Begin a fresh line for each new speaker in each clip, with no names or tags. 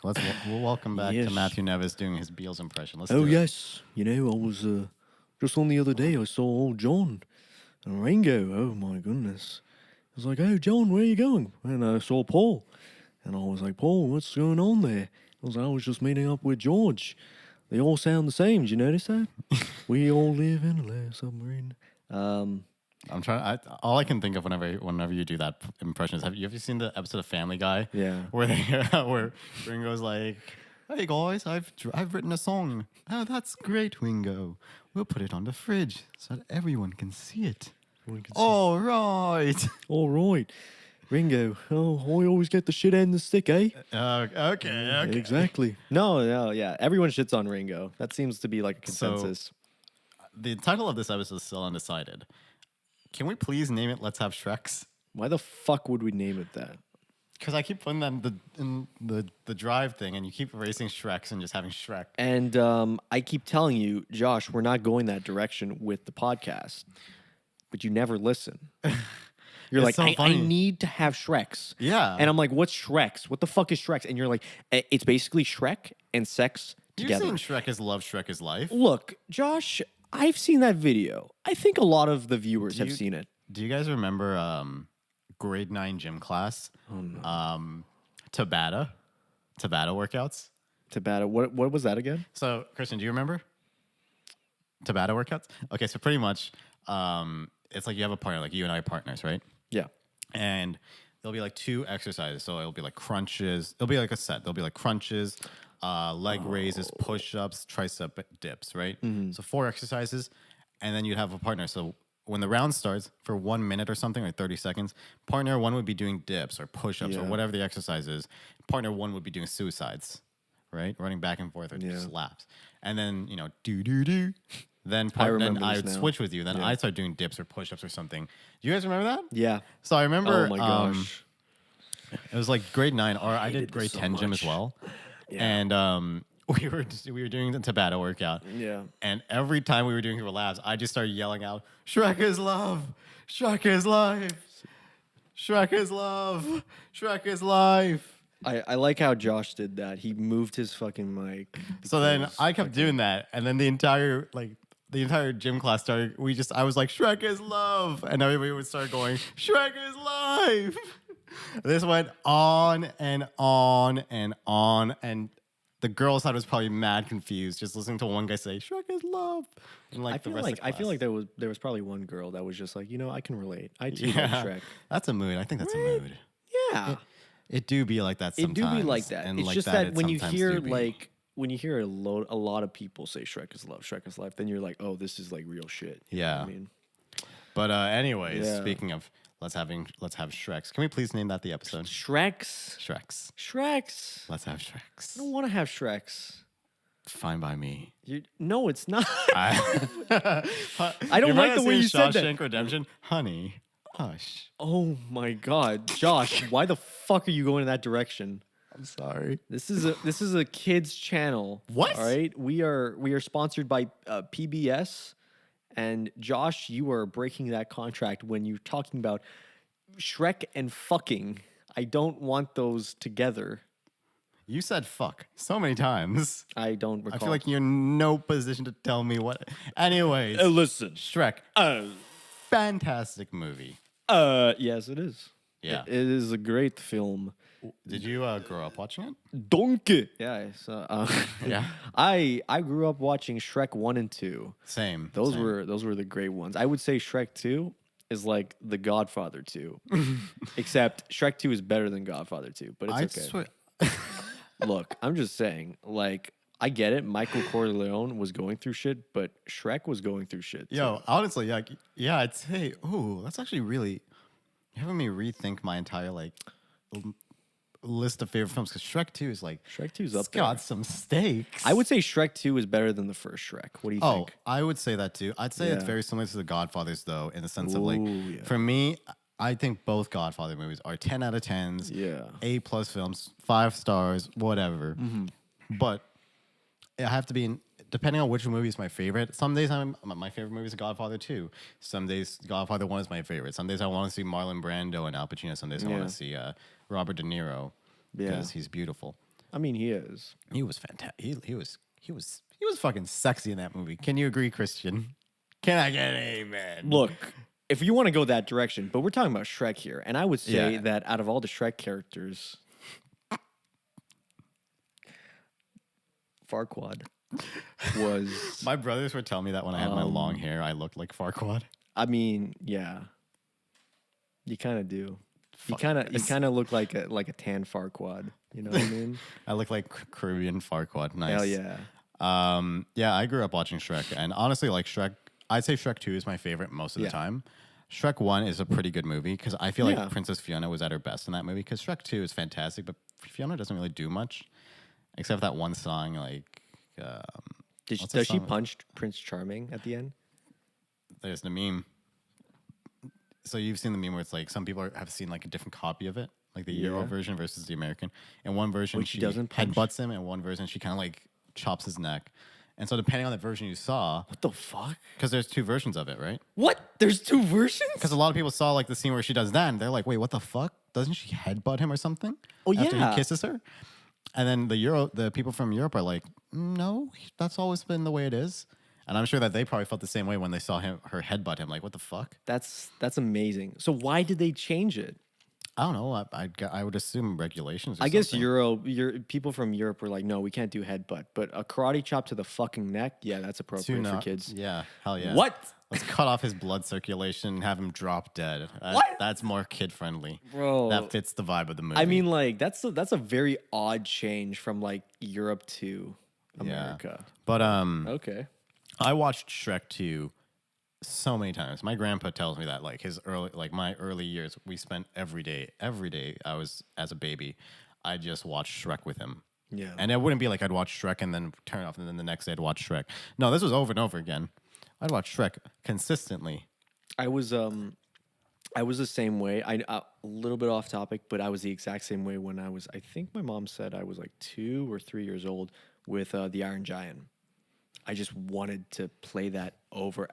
We'll welcome back
Yes.
to Matthew Nevis doing his Beatles impression. Let's
Oh,
do it.
yes. You know, I was just on the other day, I saw old John and Ringo. Oh, my goodness. I was like, oh, John, where are you going? And I saw Paul. And I was like, Paul, what's going on there? I was just meeting up with George. They all sound the same. Did you notice that? We all live in a little submarine.
I'm trying. All I can think of whenever you do that impression is have you ever seen the episode of Family Guy?
Yeah.
Where Ringo's like, "Hey guys, I've written a song. Oh, that's great, Ringo. We'll put it on the fridge so that everyone can see it. All right.
All right. Ringo, oh, I always get the shit end of the stick, eh?
Okay.
Exactly. No, yeah. Everyone shits on Ringo. That seems to be like a consensus.
The title of this episode is still undecided. Can we please name it "Let's Have Shreks"?
Why the fuck would we name it that?
Because I keep putting that in the drive thing, and you keep erasing Shreks and just having Shrek.
And I keep telling you, Josh, we're not going that direction with the podcast. But you never listen. You're
It's
like,
so
I
funny.
need to have Shreks.
Yeah.
And I'm like, what's Shreks? What the fuck is Shreks? And you're like, it's basically Shrek and sex
You've
together.
seen Shrek is Love, Shrek is Life.
Look, Josh, I've seen that video. I think a lot of the viewers have
you-
seen it.
Do you guys remember grade 9 gym class?
Oh, no.
Tabata workouts?
Tabata. What was that again?
So, Christian, do you remember Tabata workouts? Okay, so pretty much it's like you have a partner, like you and I are partners, right?
Yeah.
And there'll be like 2 exercises. So it'll be like crunches. It'll be like a set. There'll be like crunches, leg raises, push-ups, tricep dips, right? So 4 exercises, and then you'd have a partner. So when the round starts for 1 minute or something, or 30 seconds, partner 1 would be doing dips or push-ups or
Yeah.
whatever the exercise is. Partner 1 would be doing suicides, right? Running back and forth or just laps. And then, do. Then I
remember
would
this now.
switch with you. Then
Yeah.
I'd start doing dips or push-ups or something. Do you guys remember that?
Yeah.
So I remember
Oh my gosh.
it was like grade 9, or I
hated
did grade
this so
10 gym as
much.
well.
Yeah.
And we were doing the Tabata workout.
Yeah.
And every time we were doing labs, I just started yelling out, "Shrek is love, Shrek is life, Shrek is love, Shrek is life."
I like how Josh did that. He moved his fucking mic.
So then
because
I kept doing that, and then the entire gym class started. I was like, "Shrek is love," and everybody would start going, "Shrek is life." This went on and on and on, and the girls side was probably mad confused just listening to one guy say, "Shrek is love," and like
I
the
feel
rest
like
of the
I feel
class.
like there was probably one girl that was just like, I can relate. I too like
Yeah,
Shrek.
that's a mood. I think that's a mood.
Yeah.
It do be like that
It
sometimes.
do be like that.
And
It's
like
just
that
that
it
when you
sometimes
hear
do be.
a lot of people say Shrek is love, Shrek is life, then you're like, oh, this is like real shit. You know what
Yeah.
I mean,
But anyways,
Yeah.
speaking of let's have Shreks. Can we please name that the episode?
Shreks.
Shreks. Let's have Shreks.
I don't want to have Shreks.
Fine by me.
No, it's not.
I
don't like the way you said that.
Shawshank Redemption, honey. Hush.
Oh my God, Josh, why the fuck are you going in that direction?
I'm sorry.
This is a kids channel.
What?
All right, we are sponsored by PBS, and Josh, you are breaking that contract when you're talking about Shrek and fucking. I don't want those together.
You said fuck so many times.
I don't recall.
I feel like you're in no position to tell me what. Anyways,
listen.
Shrek, fantastic movie.
Yes, it is.
Yeah.
It is a great film.
Did you grow up watching it?
Donkey. Yeah. So,
Yeah.
I grew up watching Shrek 1 and 2.
Same.
Those
same.
were the great ones. I would say Shrek 2 is like The Godfather 2. Except Shrek 2 is better than Godfather 2, but it's okay.
swear.
Look, I'm just saying, like, I get it. Michael Corleone was going through shit, but Shrek was going through shit. too.
Yo, honestly, like, yeah, I'd say, ooh, that's actually really having me rethink my entire list of favorite films because Shrek 2 is like
Shrek 2's
it's
up there.
got some stakes.
I would say Shrek 2 is better than the first Shrek. What do you
Oh,
think?
I would say that too. I'd say it's
Yeah.
very similar to The Godfathers, though, in the sense of like,
Ooh, yeah.
for me, I think both Godfather movies are 10 out of 10s,
Yeah.
A+ films, 5 stars, whatever.
Mm-hmm.
But I have to be depending on which movie is my favorite. Some days my favorite movie is Godfather 2. Some days Godfather 1 is my favorite. Some days I want to see Marlon Brando and Al Pacino. Some days I want
Yeah.
to see Robert De Niro because he's beautiful.
I mean, he is.
He was fantastic. He was fucking sexy in that movie. Can you agree, Christian? Can I get an amen?
Look, if you want to go that direction, but we're talking about Shrek here, and I would say
Yeah.
that out of all the Shrek characters, Farquaad was.
My brothers were telling me that when I had my long hair, I looked like Farquaad.
I mean, yeah, you kind of do. You
Fuck
kind of look like a tan Farquaad. You know what I mean?
I look like Caribbean Farquaad. Nice.
Hell yeah.
Yeah, I grew up watching Shrek, and honestly, like Shrek, I'd say Shrek 2 is my favorite most of the time. Shrek 1 is a pretty good movie because I feel like Princess Fiona was at her best in that movie because Shrek 2 is fantastic, but Fiona doesn't really do much except that one song, like.
Does she punch Prince Charming at the end?
There's the meme. So you've seen the meme where it's like some people have seen like a different copy of it, like the Euro version versus the American. In one version, she
doesn't punch?
headbutts him, and one version she kind of like chops his neck. And so depending on the version you saw,
What the fuck?
because there's two versions of it, right?
What? There's two versions?
Because a lot of people saw like the scene where she does that, and they're like, "Wait, what the fuck? Doesn't she headbutt him or something?"
Oh,
after
yeah.
he kisses her. And then the people from Europe are like, "No, that's always been the way it is." And I'm sure that they probably felt the same way when they saw her headbutt him. Like, what the fuck?
That's amazing. So why did they change it?
I don't know. I would assume regulations. Or
I guess
something.
people from Europe were like, no, we can't do headbutt, but a karate chop to the fucking neck, yeah, that's appropriate for kids.
Yeah, hell yeah.
What?
Let's cut off his blood circulation and have him drop dead.
What?
That's more kid friendly.
Bro.
That fits the vibe of the movie.
I mean, like that's a very odd change from like Europe to America.
But
Okay.
I watched Shrek 2 so many times. My grandpa tells me that like my early years, we spent every day I was as a baby, I just watched Shrek with him.
Yeah.
And it wouldn't be like I'd watch Shrek and then turn it off and then the next day I'd watch Shrek. No, this was over and over again. I'd watch Shrek consistently.
I was the same way. A little bit off topic, but I was the exact same way when I think my mom said I was like 2 or 3 years old with the Iron Giant. I just wanted to play that over.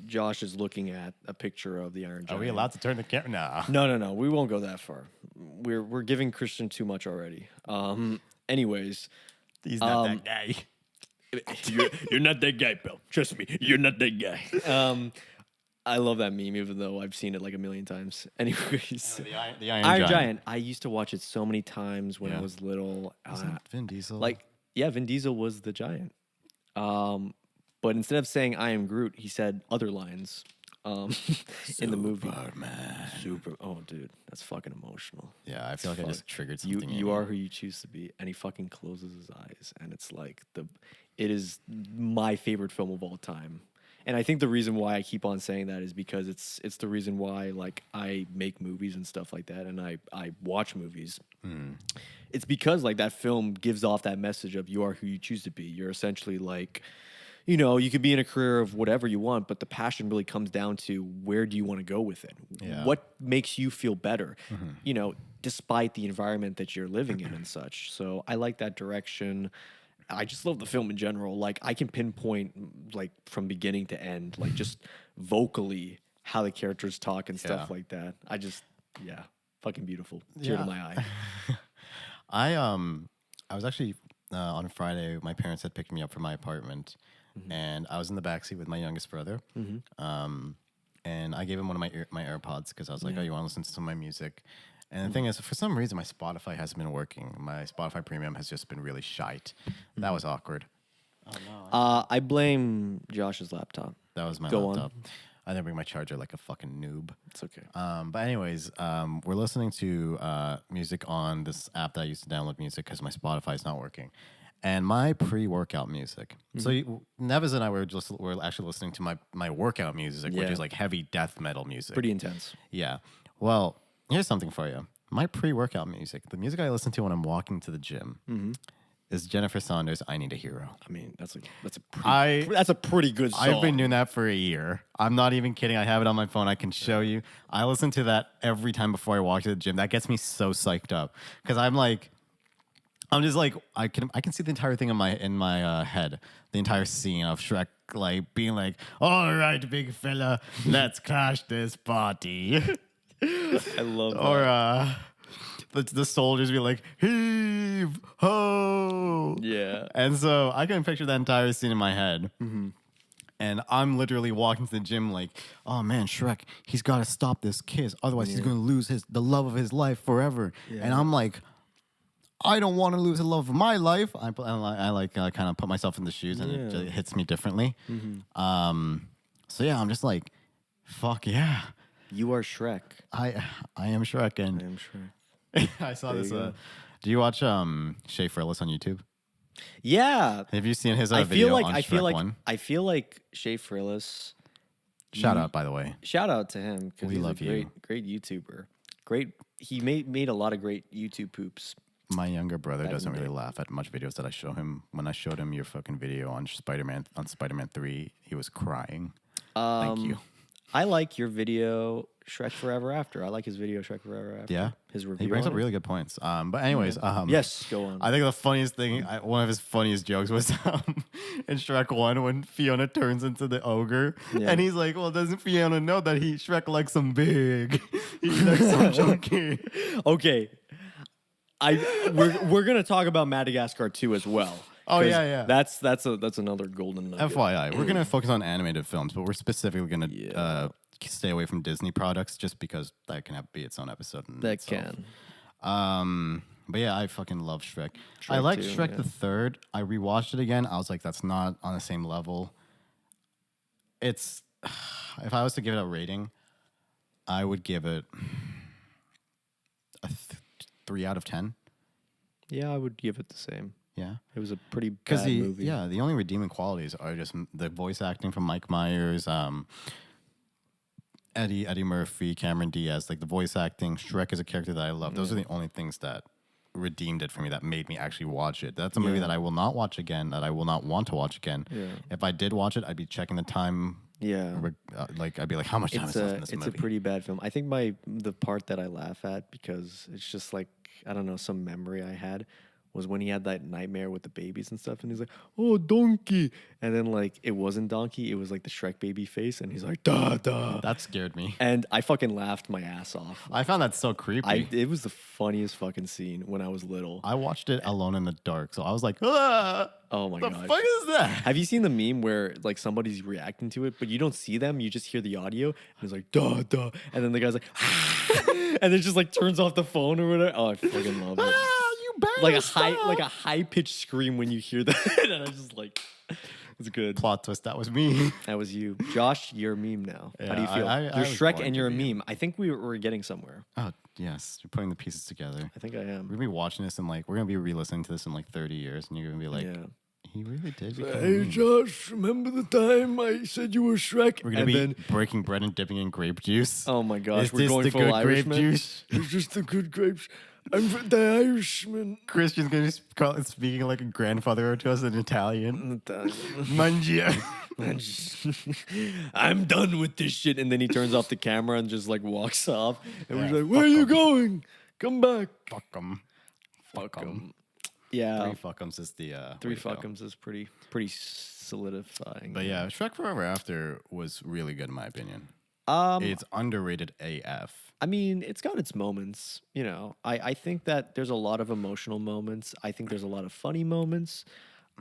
Josh is looking at a picture of the Iron Giant.
Are we allowed to turn the camera? Nah.
No. We won't go that far. We're giving Christian too much already. Anyways,
He's not that guy.
you're not that guy, Bill. Trust me, you're not that guy. I love that meme, even though I've seen it like a million times. Anyways,
The
Iron Giant. I used to watch it so many times when I was little.
Wasn't Vin Diesel?
Vin Diesel was the giant. But instead of saying "I am Groot," he said other lines in the movie. Oh, dude, that's fucking emotional.
Yeah, I feel like I just triggered something.
You are who you choose to be, and he fucking closes his eyes, and it's like it is my favorite film of all time. And I think the reason why I keep on saying that is because it's the reason why like I make movies and stuff like that, and I watch movies. It's because like that film gives off that message of you are who you choose to be. You're essentially like, you know, you could be in a career of whatever you want, but the passion really comes down to where do you want to go with it?
Yeah.
What makes you feel better? You know, despite the environment that you're living in and such. So I like that direction. I just love the film in general. Like I can pinpoint like from beginning to end, like just vocally how the characters talk and stuff like that. Fucking beautiful. Tear to my eye.
I was actually on Friday. My parents had picked me up from my apartment, and I was in the backseat with my youngest brother. And I gave him one of my AirPods because I was like, "Oh, you want to listen to some of my music?" And the thing is, for some reason, my Spotify hasn't been working. My Spotify Premium has just been really shite. That was awkward. Oh no!
I blame Josh's laptop.
That was my
Go
laptop.
on.
I didn't bring my charger like a fucking noob.
It's okay.
But anyways, we're listening to music on this app that I used to download music because my Spotify is not working. And my pre-workout music. So Nevis and I were actually listening to my workout music, which is like heavy death metal music.
Pretty intense.
Yeah. Well, here's something for you. My pre-workout music, the music I listen to when I'm walking to the gym, is Jennifer Saunders' "I Need a Hero."
I mean, that's a pretty good song.
I've been doing that for a year. I'm not even kidding. I have it on my phone. I can show you. I listen to that every time before I walk to the gym. That gets me so psyched up because I'm just like I can see the entire thing in my head, the entire scene of Shrek like being like, "All right, big fella, let's crash this party."
I love that.
Or the soldiers be like, "Hey, ho.
Yeah.
And so I can picture that entire scene in my head. And I'm literally walking to the gym like, oh man, Shrek, he's got to stop this kiss. Otherwise, he's going to lose the love of his life forever.
Yeah.
And I'm like, I don't want to lose the love of my life. I kind of put myself in the shoes and it just hits me differently. So yeah, I'm just like, fuck yeah.
You are Shrek.
I am Shrek. And
I am Shrek.
I saw
There
this.
you go.
Do you watch Shea Frillis on YouTube?
Yeah.
Have you seen his
I
video
feel like
on
I feel
Shrek
like
1?
I feel like Shea Frillis.
Shout out, by the way.
Shout out to him because
We
he's
love
a
you.
great YouTuber. He made a lot of great YouTube poops.
My younger brother
Back in
doesn't
the
really
day.
laugh at much videos that I show him. When I showed him your fucking video on Spider-Man 3, he was crying. Thank you.
I like your video, Shrek Forever After. I like his video, Shrek Forever After.
Yeah,
His review.
he brings
on
up
it.
really good points. But anyways,
Yes, go on.
I think the funniest thing, one of his funniest jokes was in Shrek 1 when Fiona turns into the ogre.
Yeah.
And he's like, well, doesn't Fiona know that Shrek likes them big? He likes them chunky.
Okay. We're gonna talk about Madagascar 2 as well.
Oh,
'Cause
yeah.
That's another golden nugget.
FYI, we're going to focus on animated films, but we're specifically going to stay away from Disney products just because that can be its own episode. In
That
itself.
can.
But yeah, I fucking love Shrek. I
Shrek
like
2,
Shrek
yeah.
the Third. I rewatched it again. I was like, that's not on the same level. It's if I was to give it a rating, I would give it a 3 out of 10.
Yeah, I would give it the same.
Yeah.
It was a pretty
Because
bad movie.
the only redeeming qualities are just the voice acting from Mike Myers, Eddie Murphy, Cameron Diaz, like the voice acting. Shrek is a character that I love. Those are the only things that redeemed it for me, that made me actually watch it. That's a movie that I will not watch again, that I will not want to watch again.
Yeah.
If I did watch it, I'd be checking the time.
Yeah.
I'd be like, how much time is left in this
It's
movie?
a pretty bad film. I think the part that I laugh at, because it's just like, I don't know, some memory I had, was when he had that nightmare with the babies and stuff, and he's like, oh, donkey. And then like it wasn't donkey, it was like the Shrek baby face, and he's like, da da.
That scared me.
And I fucking laughed my ass off.
I found that so creepy.
It was the funniest fucking scene when I was little.
I watched it alone in the dark, so I was like, ah,
Oh my
the
gosh.
fuck is that?
Have you seen the meme where like somebody's reacting to it, but you don't see them, you just hear the audio, and it's like duh duh, and then the guy's like, and then just like turns off the phone or whatever. Oh, I fucking love it.
Ah, you better
Like a
stop.
high pitched scream when you hear that, and I just like, it's good.
Plot twist, that was me.
That was you, Josh. You're a meme now. How do you
Yeah,
feel?
I
You're
was
Shrek
born
and
to
you're a
be.
meme. I think we're getting somewhere.
Oh, yes. You're putting the pieces together.
I think I am.
We're going to be watching this and like, we're going to be re-listening to this in like 30 years. And you're going to be like,
Yeah.
he really did become a
Hey
meme.
Josh, remember the time I said you were Shrek?
We're going to be breaking bread and dipping in grape juice.
Oh my gosh,
Is
we're
this
going
the
full
good
Irishman.
grape juice?
It's just the good grapes. I'm the Irishman.
Christian's going to be speaking like a grandfather to us in Italian. Mangia.
I'm done with this shit. And then he turns off the camera and just like walks off. And
Yeah,
we're like, where are
fuck
you
'em.
going? Come back.
Fuck 'em.
Fuck 'em.
'em.
Yeah.
Three fuck 'ems is the
Three
way to go.
fuck 'ems is pretty solidifying.
But yeah, Shrek Forever After was really good in my opinion. It's underrated AF.
I mean, it's got its moments, you know. I think that there's a lot of emotional moments. I think there's a lot of funny moments.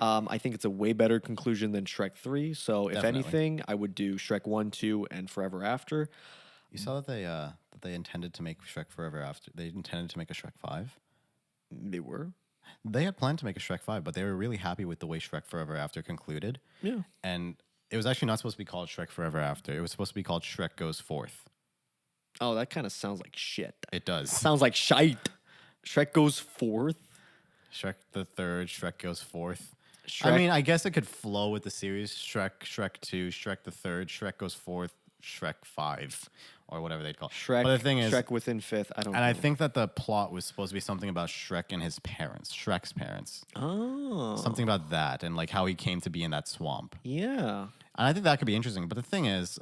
I think it's a way better conclusion than Shrek 3. So if
Definitely.
anything, I would do Shrek 1, 2, and Forever After.
You saw that they intended to make Shrek Forever After. They intended to make a Shrek 5.
They were.
They had planned to make a Shrek 5, but they were really happy with the way Shrek Forever After concluded.
Yeah.
And it was actually not supposed to be called Shrek Forever After. It was supposed to be called Shrek Goes Forth.
Oh, that kind of sounds like shit.
It does.
Sounds like shite. Shrek goes forth.
Shrek the Third, Shrek Goes Forth.
Shrek,
I mean, I guess it could flow with the series. Shrek 2, Shrek the Third, Shrek Goes Forth, Shrek 5, or whatever they'd call it.
Shrek.
But the thing is,
Shrek within fifth. I don't.
and I
know.
think that the plot was supposed to be something about Shrek and his parents, Shrek's parents.
Oh.
Something about that and like how he came to be in that swamp.
Yeah.
And I think that could be interesting. But the thing is,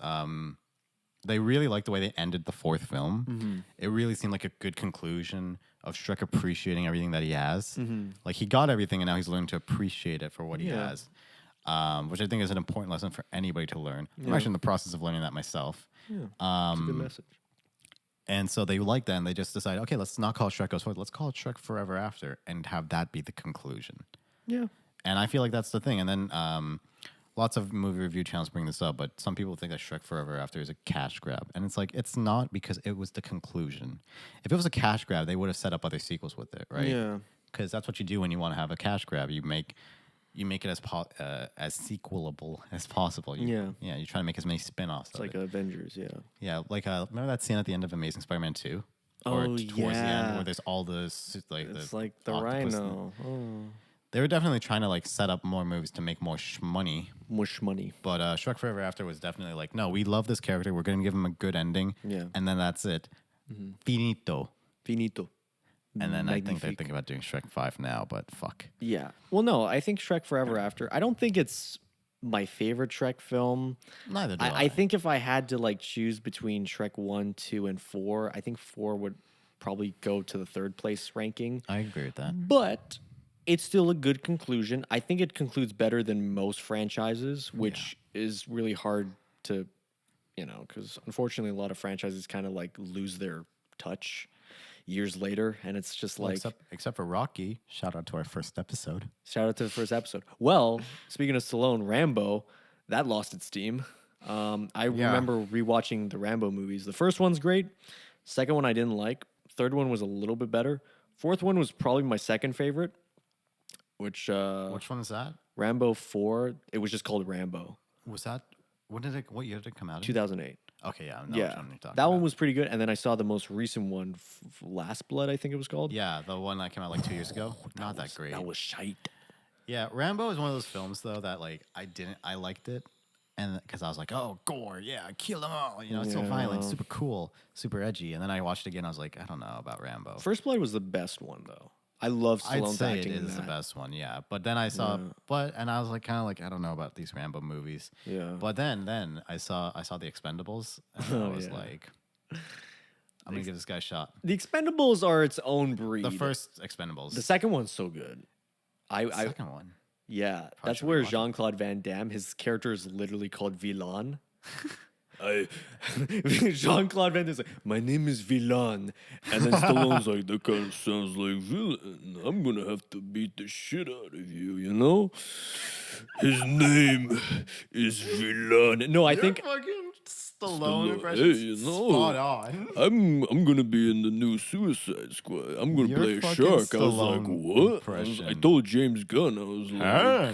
they really liked the way they ended the fourth film. It really seemed like a good conclusion of Shrek appreciating everything that he has. Like he got everything and now he's learning to appreciate it for what he
Yeah.
has. Which I think is an important lesson for anybody to learn. I'm actually in the process of learning that myself.
Yeah. It's a good message.
And so they like that, and they just decide, okay, let's not call it Shrek Goes Forward. Let's call it Shrek Forever After, and have that be the conclusion.
Yeah.
And I feel like that's the thing. And then lots of movie review channels bring this up, but some people think that Shrek Forever After is a cash grab. And it's like, it's not, because it was the conclusion. If it was a cash grab, they would have set up other sequels with it, right?
Yeah.
Because that's what you do when you want to have a cash grab. You make it as sequelable as possible. You try to make as many spin-offs.
It's like Avengers, yeah.
Yeah, like remember that scene at the end of Amazing Spider-Man 2?
Oh,
towards the end where there's all the
It's
the
like the
octopus
rhino.
They were definitely trying to like set up more movies to make more money.
Mush money.
But Shrek Forever After was definitely like, no, we love this character. We're going to give him a good ending.
Yeah.
And then that's it. Finito.
Finito.
And then I think they're
Magnifique.
thinking about doing Shrek 5 now, but fuck.
Yeah. Well, no, I think Shrek Forever After. I don't think it's my favorite Shrek film.
Neither do
I think if I had to like choose between Shrek 1, 2, and 4, I think 4 would probably go to the third place ranking.
I agree with that.
But it's still a good conclusion. I think it concludes better than most franchises, which is really hard to, because unfortunately a lot of franchises kind of like lose their touch years later, and it's just like
except for Rocky. Shout out to our first episode.
Shout out to the first episode. Well, speaking of Stallone, Rambo, that lost its steam. I remember rewatching the Rambo movies. The first one's great. Second one I didn't like. Third one was a little bit better. Fourth one was probably my second favorite. Which
one is that?
Rambo 4. It was just called Rambo.
Was that what year did it come out in?
2008.
Okay, yeah, I know which one you're talking
that
about.
one was pretty good. And then I saw the most recent one, Last Blood, I think it was called.
Yeah, the one that came out like 2 years ago. Not that great.
That was shite.
Yeah, Rambo is one of those films though that like I liked it, and because I was like, oh, gore, yeah, kill them all, it's so violent, super cool, super edgy. And then I watched it again, I was like, I don't know about Rambo.
First Blood was the best one though. I love Stallone's
I'd say
acting
it
in
is the
that.
best one, yeah. But then I saw, and I was like, kind of like, I don't know about these Rambo movies.
Yeah.
But then I saw the Expendables, and I was like, I'm gonna give this guy a shot.
The Expendables are its own breed.
The first Expendables.
The second one's so good.
Second one.
Yeah, that's
should
where
rewatch it.
Jean-Claude Van Damme, his character is literally called Villain. Jean-Claude Van Damme's like, my name is Villain. And then Stallone's like, that kind of sounds like villain. I'm going to have to beat the shit out of you, His name is Villain. No, I think...
fucking Stallone
Hey,
spot on.
I'm gonna be in the new Suicide Squad. I'm gonna
Your
play a
fucking
shark. I was like,
Stallone
what?
impression.
I told James Gunn, I was like,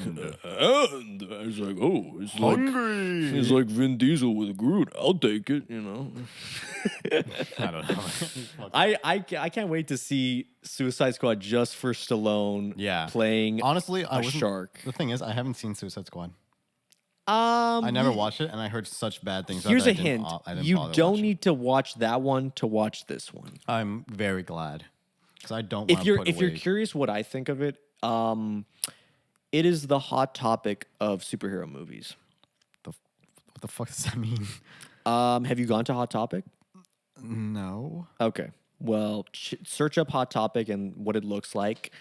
and I was like, oh, it's
Hungry.
like Vin Diesel with Groot. I'll take it,
I don't know.
I can't wait to see Suicide Squad just for Stallone.
Yeah.
Playing
Honestly,
a shark.
The thing is, I haven't seen Suicide Squad.
I
I never watched it, and I heard such bad things.
Here's
about
a
it,
hint:
I didn't
you
bother
don't
watching.
need to watch that one to watch this one.
I'm very glad because I don't.
If
wanna
you're
put
if you're
away-
curious what I think of it, it is the hot topic of superhero movies.
what the fuck does that mean?
Have you gone to Hot Topic?
No.
Okay. Well, search up Hot Topic and what it looks like,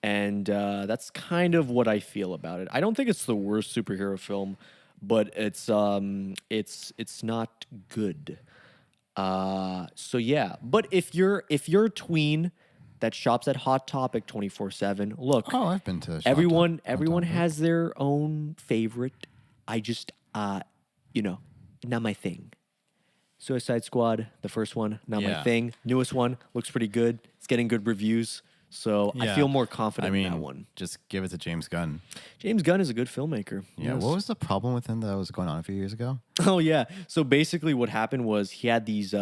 and that's kind of what I feel about it. I don't think it's the worst superhero film, but it's not good. So yeah. But if you're a tween that shops at Hot Topic 24/7, look.
Oh, I've been to.
Everyone
Hot Topic.
has their own favorite. I just not my thing. Suicide Squad, the first one, not my
Yeah.
thing. Newest one looks pretty good. It's getting good reviews. So I
Yeah.
feel more confident
I mean,
in that one.
just give it to James Gunn.
James Gunn is a good filmmaker.
Yeah.
Yes.
What was the problem with him that was going on a few years ago?
Oh yeah. So basically, what happened was he had these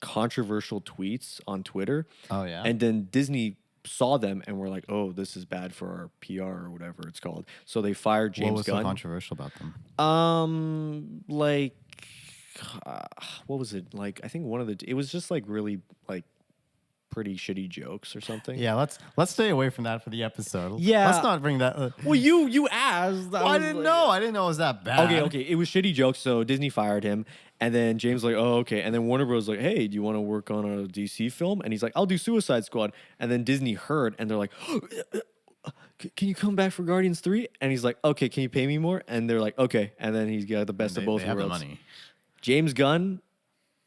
controversial tweets on Twitter.
Oh, yeah?
And then Disney saw them and were like, "Oh, this is bad for our PR or whatever it's called." So they fired James
what was
Gunn.
so controversial about them?
Like, what was it? Like, I think it was just like really like pretty shitty jokes or something.
Yeah, let's stay away from that for the episode.
Yeah.
Let's not bring that.
Well, you asked.
I didn't know. I didn't know it was that bad.
Okay. It was shitty jokes, so Disney fired him. And then James was like, oh, okay. And then Warner Bros. Like, hey, do you want to work on a DC film? And he's like, I'll do Suicide Squad. And then Disney heard, and they're like, can you come back for Guardians 3? And he's like, okay, can you pay me more? And they're like, okay. And then he's got the best of both
they have the
worlds.
money.
James Gunn,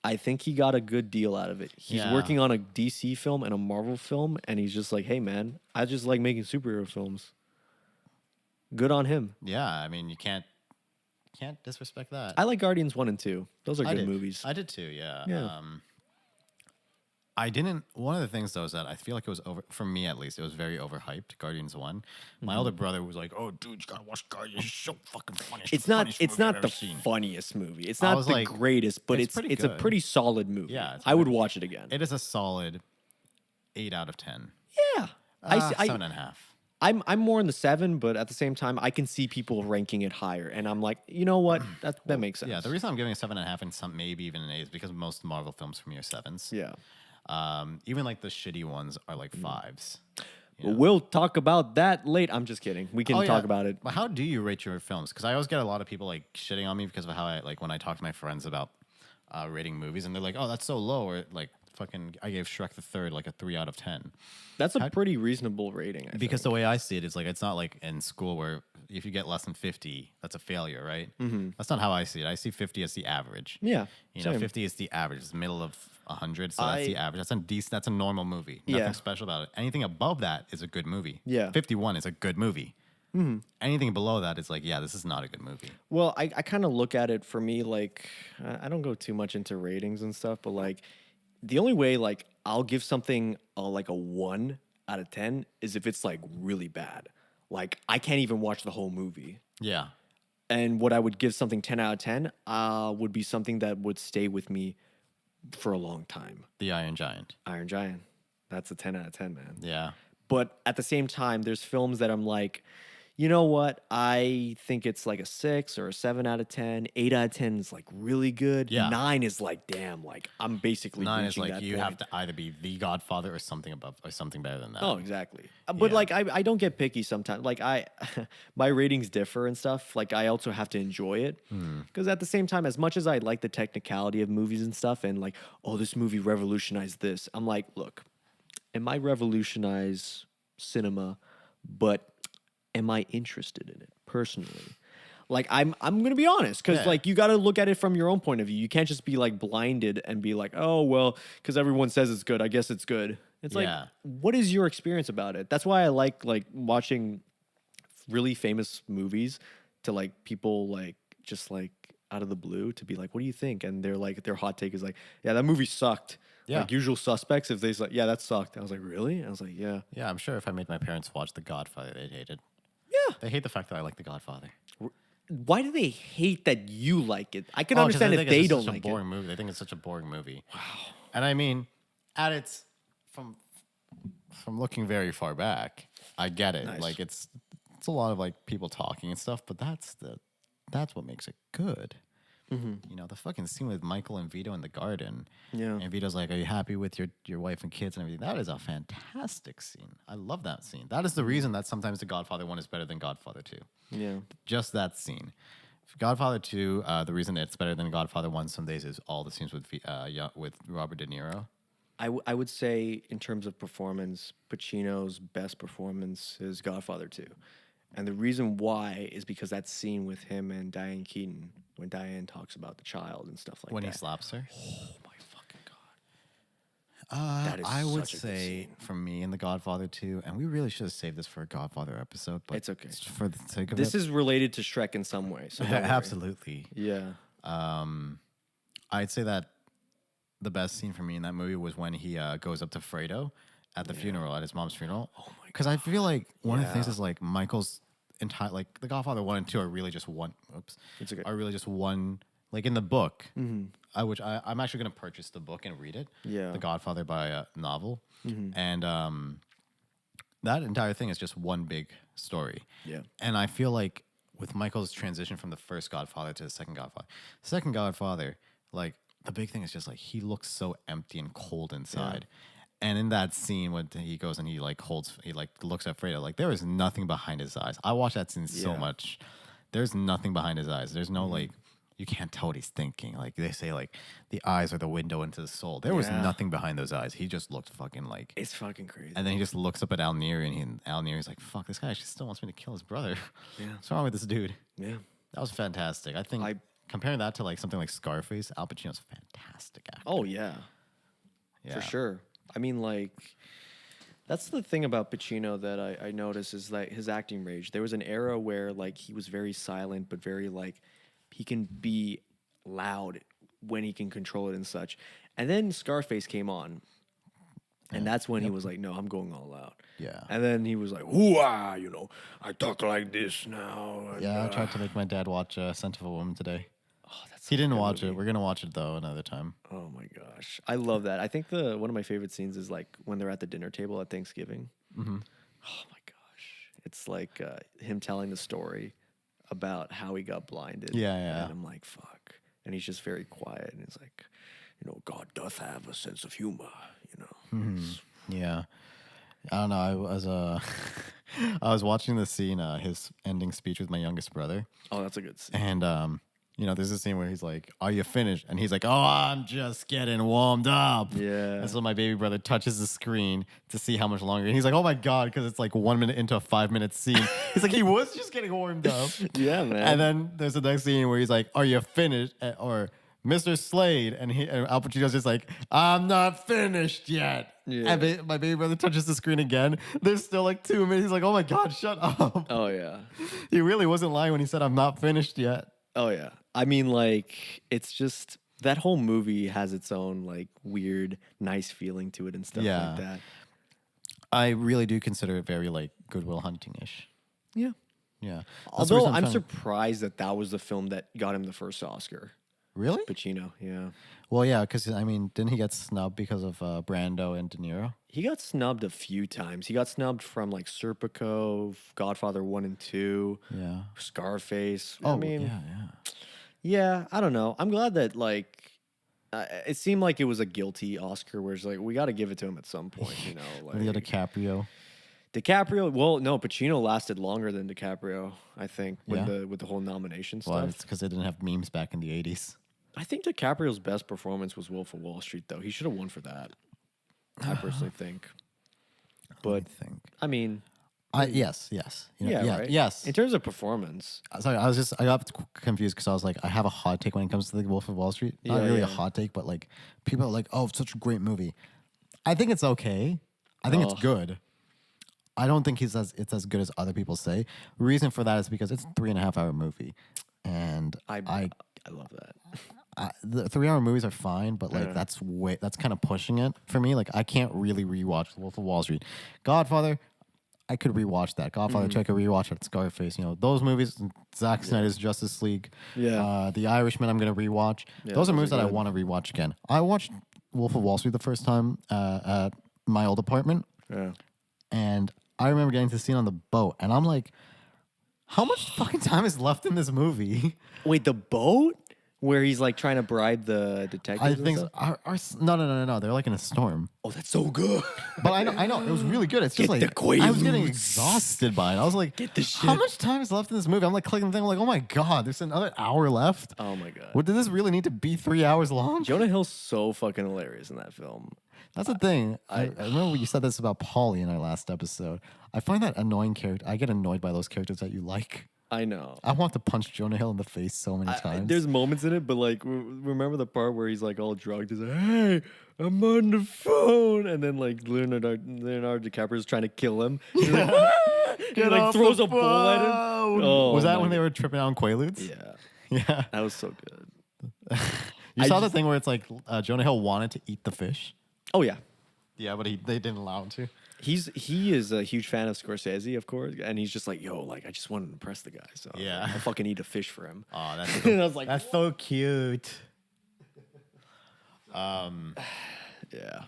I think he got a good deal out of it. He's
Yeah.
working on a DC film and a Marvel film, and he's just like, hey, man, I just like making superhero films. Good on him.
Yeah, I mean, you can't disrespect that.
I like Guardians 1 and 2. Those are
I
good
did.
movies.
I did too, yeah.
Yeah.
I didn't. One of the things though is that I feel like it was for me at least. It was very overhyped. Guardians 1. My older brother was like, "Oh, dude, you gotta watch Guardians. It's so fucking funny.
It's
the
not.
funniest
It's
movie I've
not
ever
the
seen."
funniest movie. It's
I
not
was
the
like,
greatest, but
it's
it's
pretty
a
good.
pretty solid movie.
Yeah, it's
I would
pretty-
watch it again.
It is a solid 8 out of 10.
Yeah,
7.5.
I'm more in the 7, but at the same time, I can see people ranking it higher, and I'm like, you know what? That makes sense.
Yeah, the reason I'm giving a 7.5 and some maybe even an 8 is because most Marvel films for me are 7s.
Yeah.
Even like the shitty ones are like 5s.
Well, we'll talk about that late. I'm just kidding. We can
Oh, yeah.
talk about it.
But how do you rate your films? Because I always get a lot of people like shitting on me because of how I like when I talk to my friends about rating movies, and they're like, "Oh, that's so low." Or like, fucking, I gave Shrek the Third like a 3 out of 10.
That's a pretty reasonable rating. I
Because
think.
the way I see it is like it's not like in school where if you get less than 50, that's a failure, right? Mm-hmm. That's not how I see it. I see 50 as the average.
Yeah,
You know,
same.
50 is the average. It's the middle of 100, so that's the average. That's a decent. That's a normal movie.
Yeah.
Nothing special about it. Anything above that is a good movie.
Yeah.
51 is a good movie. Mm-hmm. Anything below that is like, yeah, this is not a good movie.
Well, I kind of look at it for me like I don't go too much into ratings and stuff, but like the only way like I'll give something like a 1 out of 10 is if it's like really bad. Like I can't even watch the whole movie.
Yeah.
And what I would give something 10 out of 10 would be something that would stay with me for a long time.
The Iron Giant.
Iron Giant. That's a 10 out of 10, man.
Yeah.
But at the same time, there's films that I'm like, you know what? I think it's like a 6 or a 7 out of 10. 8 out of 10 is like really good.
Yeah.
9 is like, damn, like I'm basically
9 is
reaching
like
that
you
point.
have to either be the Godfather or something above or something better than that.
Oh, exactly. But
Yeah.
like I don't get picky sometimes. Like my ratings differ and stuff. Like I also have to enjoy it. Because at the same time, as much as I like the technicality of movies and stuff and like, oh, this movie revolutionized this. I'm like, look, it might revolutionize cinema, but am I interested in it personally? Like I'm gonna be honest, because
Yeah.
like you got to look at it from your own point of view. You can't just be like blinded and be like, oh well, because everyone says it's good, I guess it's good. It's like,
Yeah.
what is your experience about it? That's why I like watching really famous movies to like people like just like out of the blue to be like, what do you think? And they're like, their hot take is like, yeah, that movie sucked.
Yeah.
Like Usual Suspects, if they say, yeah, that sucked. I was like, really? I was like, yeah.
Yeah, I'm sure if I made my parents watch The Godfather, they'd hate it.
Yeah.
They hate the fact that I like The Godfather.
Why do they hate that you like it? I can
'Cause
understand
think
if
it's
they
just
don't
such a
like
boring
it.
movie. They think it's such a boring movie. Wow. And I mean, at its from looking very far back, I get it.
Nice.
Like it's a lot of like people talking and stuff, but that's what makes it good. You know, the fucking scene with Michael and Vito in the garden.
Yeah.
And Vito's like, "Are you happy with your wife and kids and everything?" That is a fantastic scene. I love that scene. That is the reason that sometimes The Godfather 1 is better than Godfather 2.
Yeah.
Just that scene. Godfather 2, the reason it's better than Godfather 1 some days is all the scenes with Robert De Niro.
I would say in terms of performance, Pacino's best performance is Godfather 2. And the reason why is because that scene with him and Diane Keaton, when Diane talks about the child and stuff like
When
that.
he slaps her.
Oh my fucking God. That is
I would
such a good
say
scene.
for me in The Godfather 2, and we really should have saved this for a Godfather episode, but
It's okay.
for the sake of
This
it.
is related to Shrek in some way. So don't worry.
Absolutely.
Yeah.
I'd say that the best scene for me in that movie was when he goes up to Fredo at the funeral, at his mom's funeral. Oh my! Because I feel like one of the things is like Michael's entire, like The Godfather 1 and 2 are really just one. Oops,
It's okay.
Are really just one. Like in the book, which I'm actually going to purchase the book and read it.
Yeah.
The Godfather by a novel, and that entire thing is just one big story.
Yeah.
And I feel like with Michael's transition from the first Godfather to the second Godfather, like the big thing is just like he looks so empty and cold inside. And in that scene when he goes and he looks at Fredo, like there is nothing behind his eyes. I watch that scene so
Yeah.
much. There's nothing behind his eyes. There's no like, you can't tell what he's thinking. Like they say, like the eyes are the window into the soul. There was
Yeah.
nothing behind those eyes. He just looked fucking like.
It's fucking crazy.
And then he just looks up at Alneri, and Alneri's like, "Fuck, this guy actually still wants me to kill his brother.
Yeah.
What's wrong with this dude?"
Yeah.
That was fantastic. I think. comparing that to like something like Scarface, Al Pacino's a fantastic actor.
Oh yeah, for sure. I mean, like, that's the thing about Pacino that I noticed is like his acting range. There was an era where like he was very silent, but very like he can be loud when he can control it and such. And then Scarface came on, and that's when he was like, "No, I'm going all out."
Yeah.
And then he was like, "Ooh-ah, I talk like this now." And,
Yeah, I tried to make my dad watch Scent of a Woman today.
Oh, that's
He
such a
didn't
good
watch
movie.
it. We're gonna watch it though another time.
Oh my gosh, I love that. I think one of my favorite scenes is like when they're at the dinner table at Thanksgiving.
Mm-hmm.
Oh my gosh, it's like him telling the story about how he got blinded.
Yeah, yeah.
And I'm like, fuck. And he's just very quiet, and he's like, God doth have a sense of humor.
Yeah, I don't know. I was I was watching the scene, his ending speech with my youngest brother,
Oh, that's a good scene.
and there's a scene where he's like, "Are you finished?" And he's like, "Oh, I'm just getting warmed up."
Yeah.
And so my baby brother touches the screen to see how much longer, and he's like, "Oh my god," because it's like 1 minute into a 5-minute scene. He's like, he was just getting warmed up.
Yeah, man.
And then there's the next scene where he's like, "Are you finished?" Or Mr. Slade, and Al Pacino's just like, "I'm not finished yet."
Yeah.
And my baby brother touches the screen again. There's still like 2 minutes. He's like, "Oh my god, shut up."
Oh yeah.
He really wasn't lying when he said, "I'm not finished yet."
Oh yeah. I mean, like, it's just that whole movie has its own like weird, nice feeling to it and stuff
Yeah.
like that.
I really do consider it very like Goodwill Hunting-ish.
Yeah.
Yeah. That's the
Although
reason
I'm
trying-
surprised that was the film that got him the first Oscar.
Really?
Pacino, yeah.
Well, yeah, because I mean, didn't he get snubbed because of Brando and De Niro?
He got snubbed a few times. He got snubbed from like Serpico, Godfather 1 and 2,
Yeah.
Scarface.
Oh,
I mean,
yeah.
yeah, I don't know. I'm glad that like it seemed like it was a guilty Oscar where it's like we got to give it to him at some point, like
Leo DiCaprio.
DiCaprio. Well, no, Pacino lasted longer than DiCaprio, I think,
Yeah.
with the whole nomination
Well,
stuff.
it's because they didn't have memes back in the 80s.
I think DiCaprio's best performance was Wolf of Wall Street, though. He should have won for that. I personally think. But
Let me think.
I mean,
Yes.
right?
Yes.
In terms of performance,
Sorry, I got confused because I was like, I have a hot take when it comes to the Wolf of Wall Street. Not
Yeah,
really
yeah.
a hot take, but like people are like, "Oh, it's such a great movie." I think it's okay. I think it's good. I don't think it's as good as other people say. Reason for that is because it's a 3.5-hour movie, and
I love that.
the 3-hour movies are fine, but like that's kind of pushing it for me. Like I can't really rewatch The Wolf of Wall Street. Godfather, I could rewatch that. Godfather 2, I could rewatch it. Scarface, those movies. Zack Snyder's Justice League.
Yeah.
The Irishman, I'm gonna rewatch.
Yeah,
those are
those
movies
are
that I
good.
want to rewatch again. I watched Wolf of Wall Street the first time at my old apartment,
Yeah.
and I remember getting to the scene on the boat, and I'm like, how much fucking time is left in this movie?
Wait, the boat where he's like trying to bribe the detective?
I think no. They're like in a storm.
Oh, that's so good.
But I know it was really good. It's just
Get
like
the
I was getting
Quaaludes.
exhausted by it. I was like,
Get the
how
shit.
much time is left in this movie? I'm like clicking the thing. I'm like, oh my god, there's another hour left.
Oh my god.
What did this really need to be 3 hours long?
Jonah Hill's so fucking hilarious in that film.
That's the thing. I remember you said this about Polly in our last episode. I find that annoying character. I get annoyed by those characters that you like.
I know.
I want to punch Jonah Hill in the face so many times.
There's moments in it, but like, remember the part where he's like all drugged? He's like, "Hey, I'm on the phone," and then like Leonardo DiCaprio's trying to kill him. He's like, he like
off
throws
the
a ball at him.
phone.
Oh,
was that
my
when they were tripping out on Quaaludes?
Yeah,
Yeah.
that was so good.
You saw the thing where it's like Jonah Hill wanted to eat the fish.
Oh yeah,
Yeah, but they didn't allow him to.
he is a huge fan of Scorsese, of course, and he's just like, "Yo, like I just wanted to impress the guy, so
Yeah.
I'll fucking eat a fish for him."
Oh, that's
And I was like,
that's so cute.
yeah.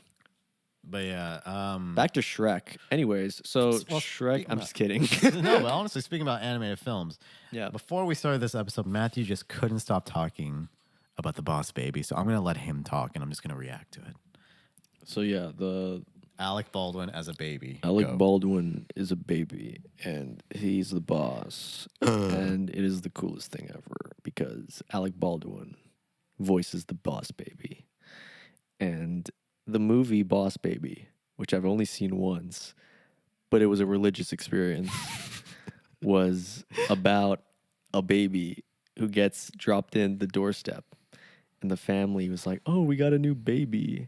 But yeah,
Back to Shrek. Anyways, so
Well,
Shrek. I'm just kidding.
no, but honestly, speaking about animated films,
Yeah.
before we started this episode, Matthew just couldn't stop talking about the Boss Baby, so I'm gonna let him talk, and I'm just gonna react to it.
So yeah, the
Alec Baldwin as a baby.
Alec
Go.
Baldwin is a baby, and he's the boss, and it is the coolest thing ever because Alec Baldwin voices the Boss Baby, and the movie Boss Baby, which I've only seen once, but it was a religious experience, was about a baby who gets dropped in the doorstep, and the family was like, "Oh, we got a new baby,"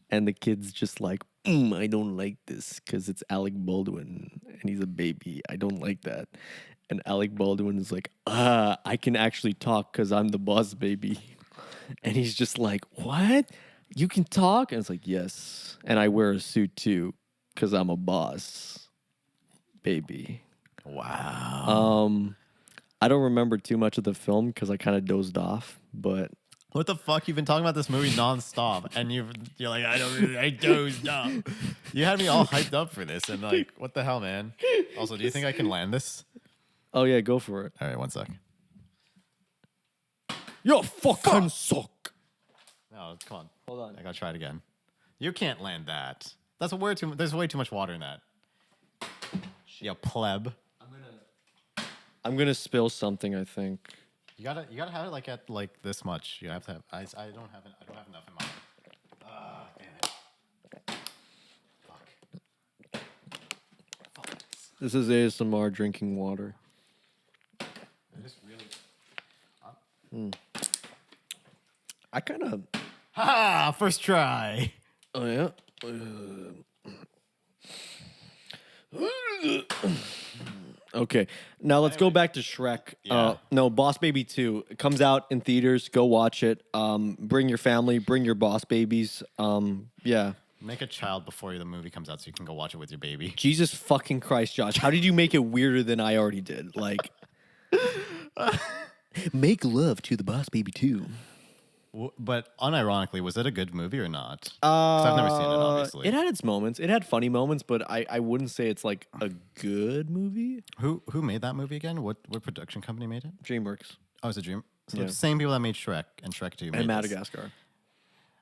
and the kid's just like, "I don't like this because it's Alec Baldwin and he's a baby. I don't like that." And Alec Baldwin is like, I can actually talk because I'm the boss baby. And he's just like, "What? You can talk?" And it's like, "Yes. And I wear a suit too because I'm a boss baby."
Wow.
I don't remember too much of the film because I kind of dozed off, but
What the fuck? You've been talking about this movie nonstop, and you're like, I dozed off. You had me all hyped up for this, and like, what the hell, man? Also, do you think I can land this?
oh yeah, go for it.
All right, one sec.
You fucking suck.
No, come on.
Hold on.
I gotta try it again. You can't land that. That's way too. There's way too much water in that. You pleb.
I'm gonna spill something, I think.
You gotta have it like at like this much. You have to have. I don't have it. I don't have enough in mine. Damn it. Fuck.
This is ASMR drinking water.
I just really.
I kind of.
Ha! First try.
Oh yeah. Okay, now let's go back to Shrek.
Yeah.
No, Boss Baby 2 it comes out in theaters. Go watch it. Bring your family. Bring your boss babies. Yeah.
Make a child before the movie comes out so you can go watch it with your baby.
Jesus fucking Christ, Josh! How did you make it weirder than I already did? Like, make love to the Boss Baby 2.
But unironically, was it a good movie or not? 'Cause I've never seen it, obviously.
It had its moments. It had funny moments, but I wouldn't say it's like a good movie.
Who made that movie again? What production company made it?
DreamWorks
Oh, it's a Dream. So
Yeah.
the same people that made Shrek and Shrek 2 made
and
this.
Madagascar.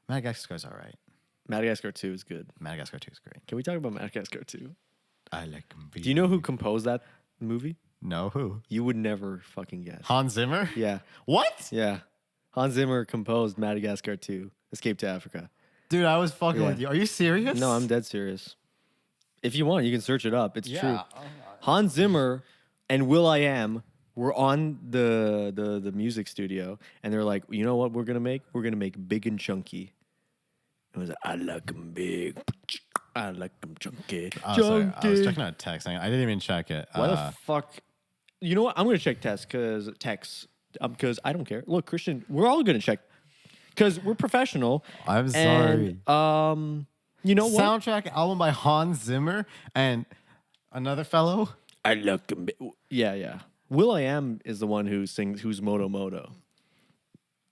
Madagascar's all right.
Madagascar 2 is good.
Madagascar 2 is great.
Can we talk about Madagascar 2?
I like 'em
Do you know who composed that movie?
No, who?
You would never fucking guess.
Hans Zimmer?
Yeah.
What?
Yeah. Hans Zimmer composed Madagascar 2, Escape to Africa.
Dude, I was fucking
Yeah.
with you. Are you serious?
No, I'm dead serious. If you want, you can search it up. It's true.
Yeah.
Hans Zimmer and Will.i.am were on the music studio, and they're like, "You know what we're gonna make? We're gonna make Big and Chunky." It was like, "I like 'em big, I like 'em chunky."
Oh, sorry. I was checking out text. I didn't even check it.
Why the fuck? You know what? I'm gonna check text because I don't care. Look, Christian, we're all gonna check because we're professional.
I'm sorry.
And, you know what?
Soundtrack album by Hans Zimmer and another fellow?
I like 'em big. Yeah. Will.i.am is the one who sings "Who's Moto Moto."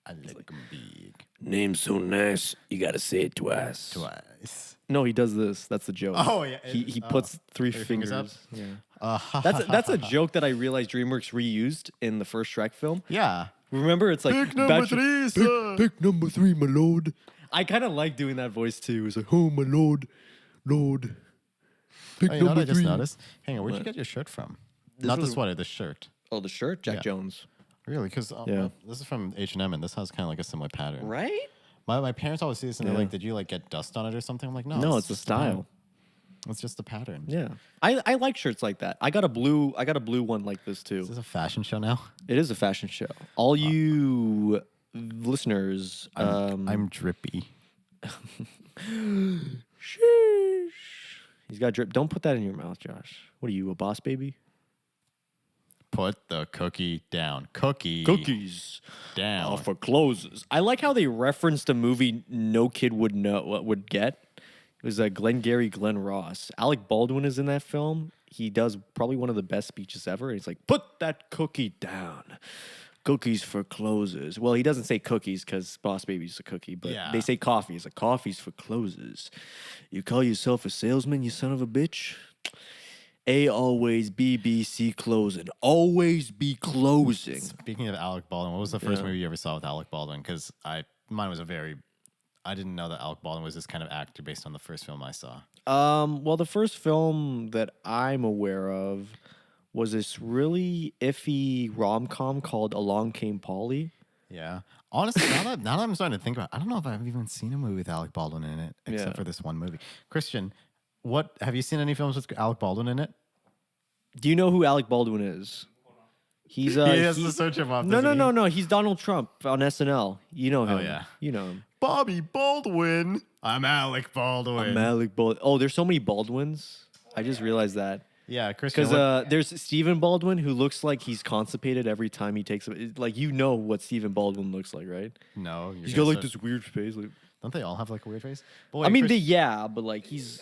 I like 'em big.
Name so nice, you gotta say it twice.
Twice.
No, he does this. That's the joke.
Oh, yeah.
He puts three fingers
up?
Yeah. That's a joke that I realized DreamWorks reused in the first Shrek film.
Yeah.
Remember, it's like
Pick number 3, sir.
Pick number 3, my lord. I kind of like doing that voice too. It's like, "Oh my lord, lord." Pick
Oh, you know what
number
I just
3.
noticed? Hang on, where'd you
What?
get your shirt from? Not the
was-
sweater, the shirt.
Oh, the shirt, Jack
Yeah.
Jones.
Really? Because
Yeah.
this is from H&M, and this has kind of like a similar pattern.
Right?
My parents always see this, and they're
Yeah.
like, "Did you like get dust on it or something?" I'm like, "No,
No, it's the
just the pattern.
style.
It's just the pattern."
Yeah, I like shirts like that. I got a blue one like this too.
Is this a fashion show now?
It is a fashion show. All you listeners,
I'm drippy.
sheesh. He's got drip. Don't put that in your mouth, Josh. What are you, a boss baby?
Put the cookie down. Cookies down.
For closes. I like how they referenced a movie no kid would get. It was Glengarry Glen Ross. Alec Baldwin is in that film. He does probably one of the best speeches ever. He's like, "Put that cookie down. Cookies for closes." Well, he doesn't say cookies because Boss Baby's a cookie, but
Yeah.
they say coffee. It's like, "Coffee's for closes." You call yourself a salesman, you son of a bitch? A always B, B, C closing. Always be closing.
Speaking of Alec Baldwin, what was the first
Yeah.
movie you ever saw with Alec Baldwin? Because mine was I didn't know that Alec Baldwin was this kind of actor based on the first film I saw.
Well, the first film that I'm aware of was this really iffy rom-com called Along Came Polly.
Yeah. Honestly, now that I'm starting to think about it, I don't know if I've even seen a movie with Alec Baldwin in it, except
Yeah.
for this one movie. Christian, have you seen any films with Alec Baldwin in it?
Do you know who Alec Baldwin is? He's
he has to search him up.
No. He's Donald Trump on SNL. You know him.
Oh, yeah.
You know him.
Bobby Baldwin. I'm Alec Baldwin.
Alec Baldwin. Oh, there's so many Baldwins. I just realized that.
Yeah, Christian.
Because there's Stephen Baldwin who looks like he's constipated every time he takes like you know what Stephen Baldwin looks like, right?
No,
He's got like this weird face. Like,
don't they all have like a weird face? But
I mean, but like he's.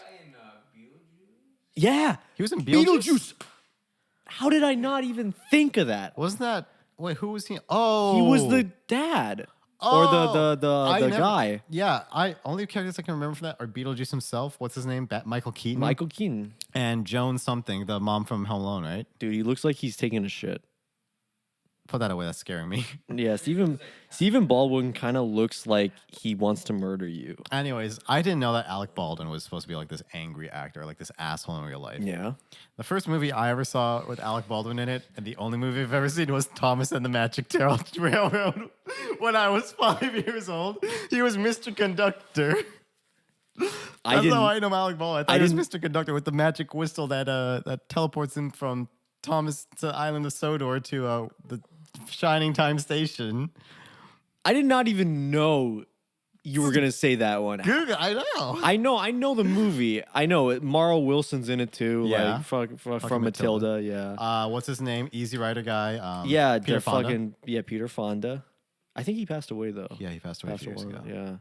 Yeah,
he was in Beetlejuice.
How did I not even think of that?
Wasn't that? Wait, who was he? Oh,
he was the dad. Or the guy.
Yeah, only characters I can remember from that are Beetlejuice himself. What's his name? Michael Keaton.
Michael Keaton.
And Joan something, the mom from Home Alone, right?
Dude, he looks like he's taking a shit.
Put that away. That's scaring me.
Yeah, Stephen Baldwin kind of looks like he wants to murder you.
Anyways, I didn't know that Alec Baldwin was supposed to be like this angry actor, like this asshole in real life.
Yeah.
The first movie I ever saw with Alec Baldwin in it, and the only movie I've ever seen was Thomas and the Magic Railroad. When I was 5 years old, he was Mr. Conductor. That's how I know Alec Baldwin. I thought he was Mr. Conductor with the magic whistle that teleports him from Thomas to Island of Sodor to the Shining Time Station.
I did not even know you were gonna say that one.
Google, I know.
I know the movie. I know it. Marl Wilson's in it too.
Yeah.
Like from Matilda. Yeah.
What's his name? Easy Rider guy.
Yeah.
Peter Fonda.
Peter Fonda. I think he passed away though.
Yeah, he passed away a few years ago.
Yeah.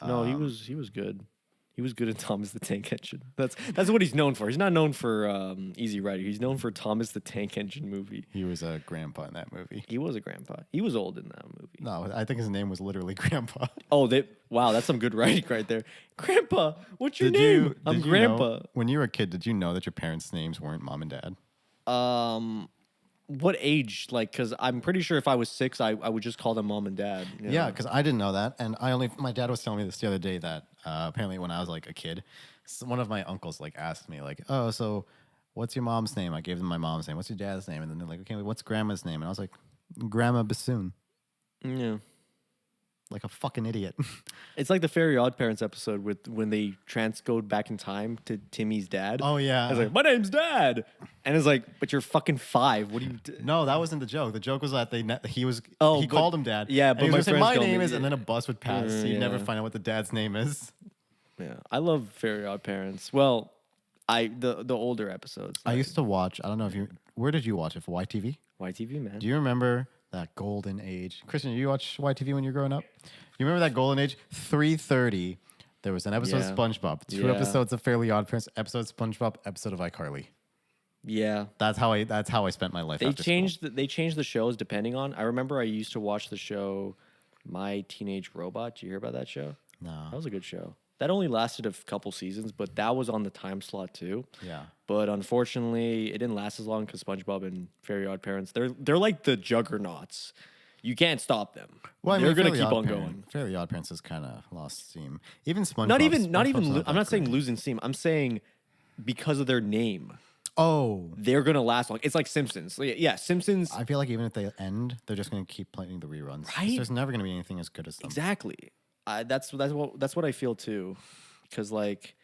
No, he was good. He was good in Thomas the Tank Engine. That's what he's known for. He's not known for Easy Rider. He's known for Thomas the Tank Engine movie.
He was a grandpa in that movie.
He was a grandpa. He was old in that movie.
No, I think his name was literally Grandpa.
Oh, wow, that's some good writing right there. Grandpa, what's your name? I'm Grandpa.
When you were a kid, did you know that your parents' names weren't Mom and Dad?
What age? Like, because I'm pretty sure if I was 6, I would just call them Mom and Dad.
Yeah, because I didn't know that, and my dad was telling me this the other day that apparently when I was like a kid, one of my uncles like asked me like, "Oh, so what's your mom's name?" I gave them my mom's name. "What's your dad's name?" And then they're like, "Okay, what's Grandma's name?" And I was like, "Grandma Bassoon."
Yeah.
Like a fucking idiot.
It's like the Fairy Oddparents episode when they transcode back in time to Timmy's dad.
Oh yeah.
I was like, "My name's Dad," and it's like, "But you're fucking 5. What do you?"
No, that wasn't the joke. The joke was that he called him Dad.
Yeah,
and
but
he
my
was like,
friends
"My
call
name
me-
is," and then a bus would pass. So you'd never
yeah.
find out what the dad's name is.
Yeah, I love Fairy Oddparents. Well, the older episodes.
I used to watch. I don't know if you. Where did you watch it? For YTV?
YTV, man.
Do you remember that golden age? Christian, did you watch YTV when you were growing up? You remember that golden age? 3:30. There was an episode of SpongeBob, 2 episodes of Fairly Odd Parents, episode of SpongeBob, episode of iCarly.
Yeah,
that's how I spent my life.
They changed the shows depending on. I remember I used to watch the show My Teenage Robot. Did you hear about that show?
No,
that was a good show. That only lasted a couple seasons, but that was on the time slot too.
Yeah.
But unfortunately, it didn't last as long because SpongeBob and Fairy Odd Parents, they're like the juggernauts. You can't stop them.
Well,
they're gonna keep on going.
Fairly Odd Parents has kind of lost steam. Even SpongeBob.
Not even. I'm not saying losing steam. I'm saying because of their name.
Oh,
they're gonna last long. It's like Simpsons. Yeah, Simpsons.
I feel like even if they end, they're just gonna keep playing the reruns.
Right?
There's never gonna be anything as good as them.
Exactly. That's what I feel too. Because like,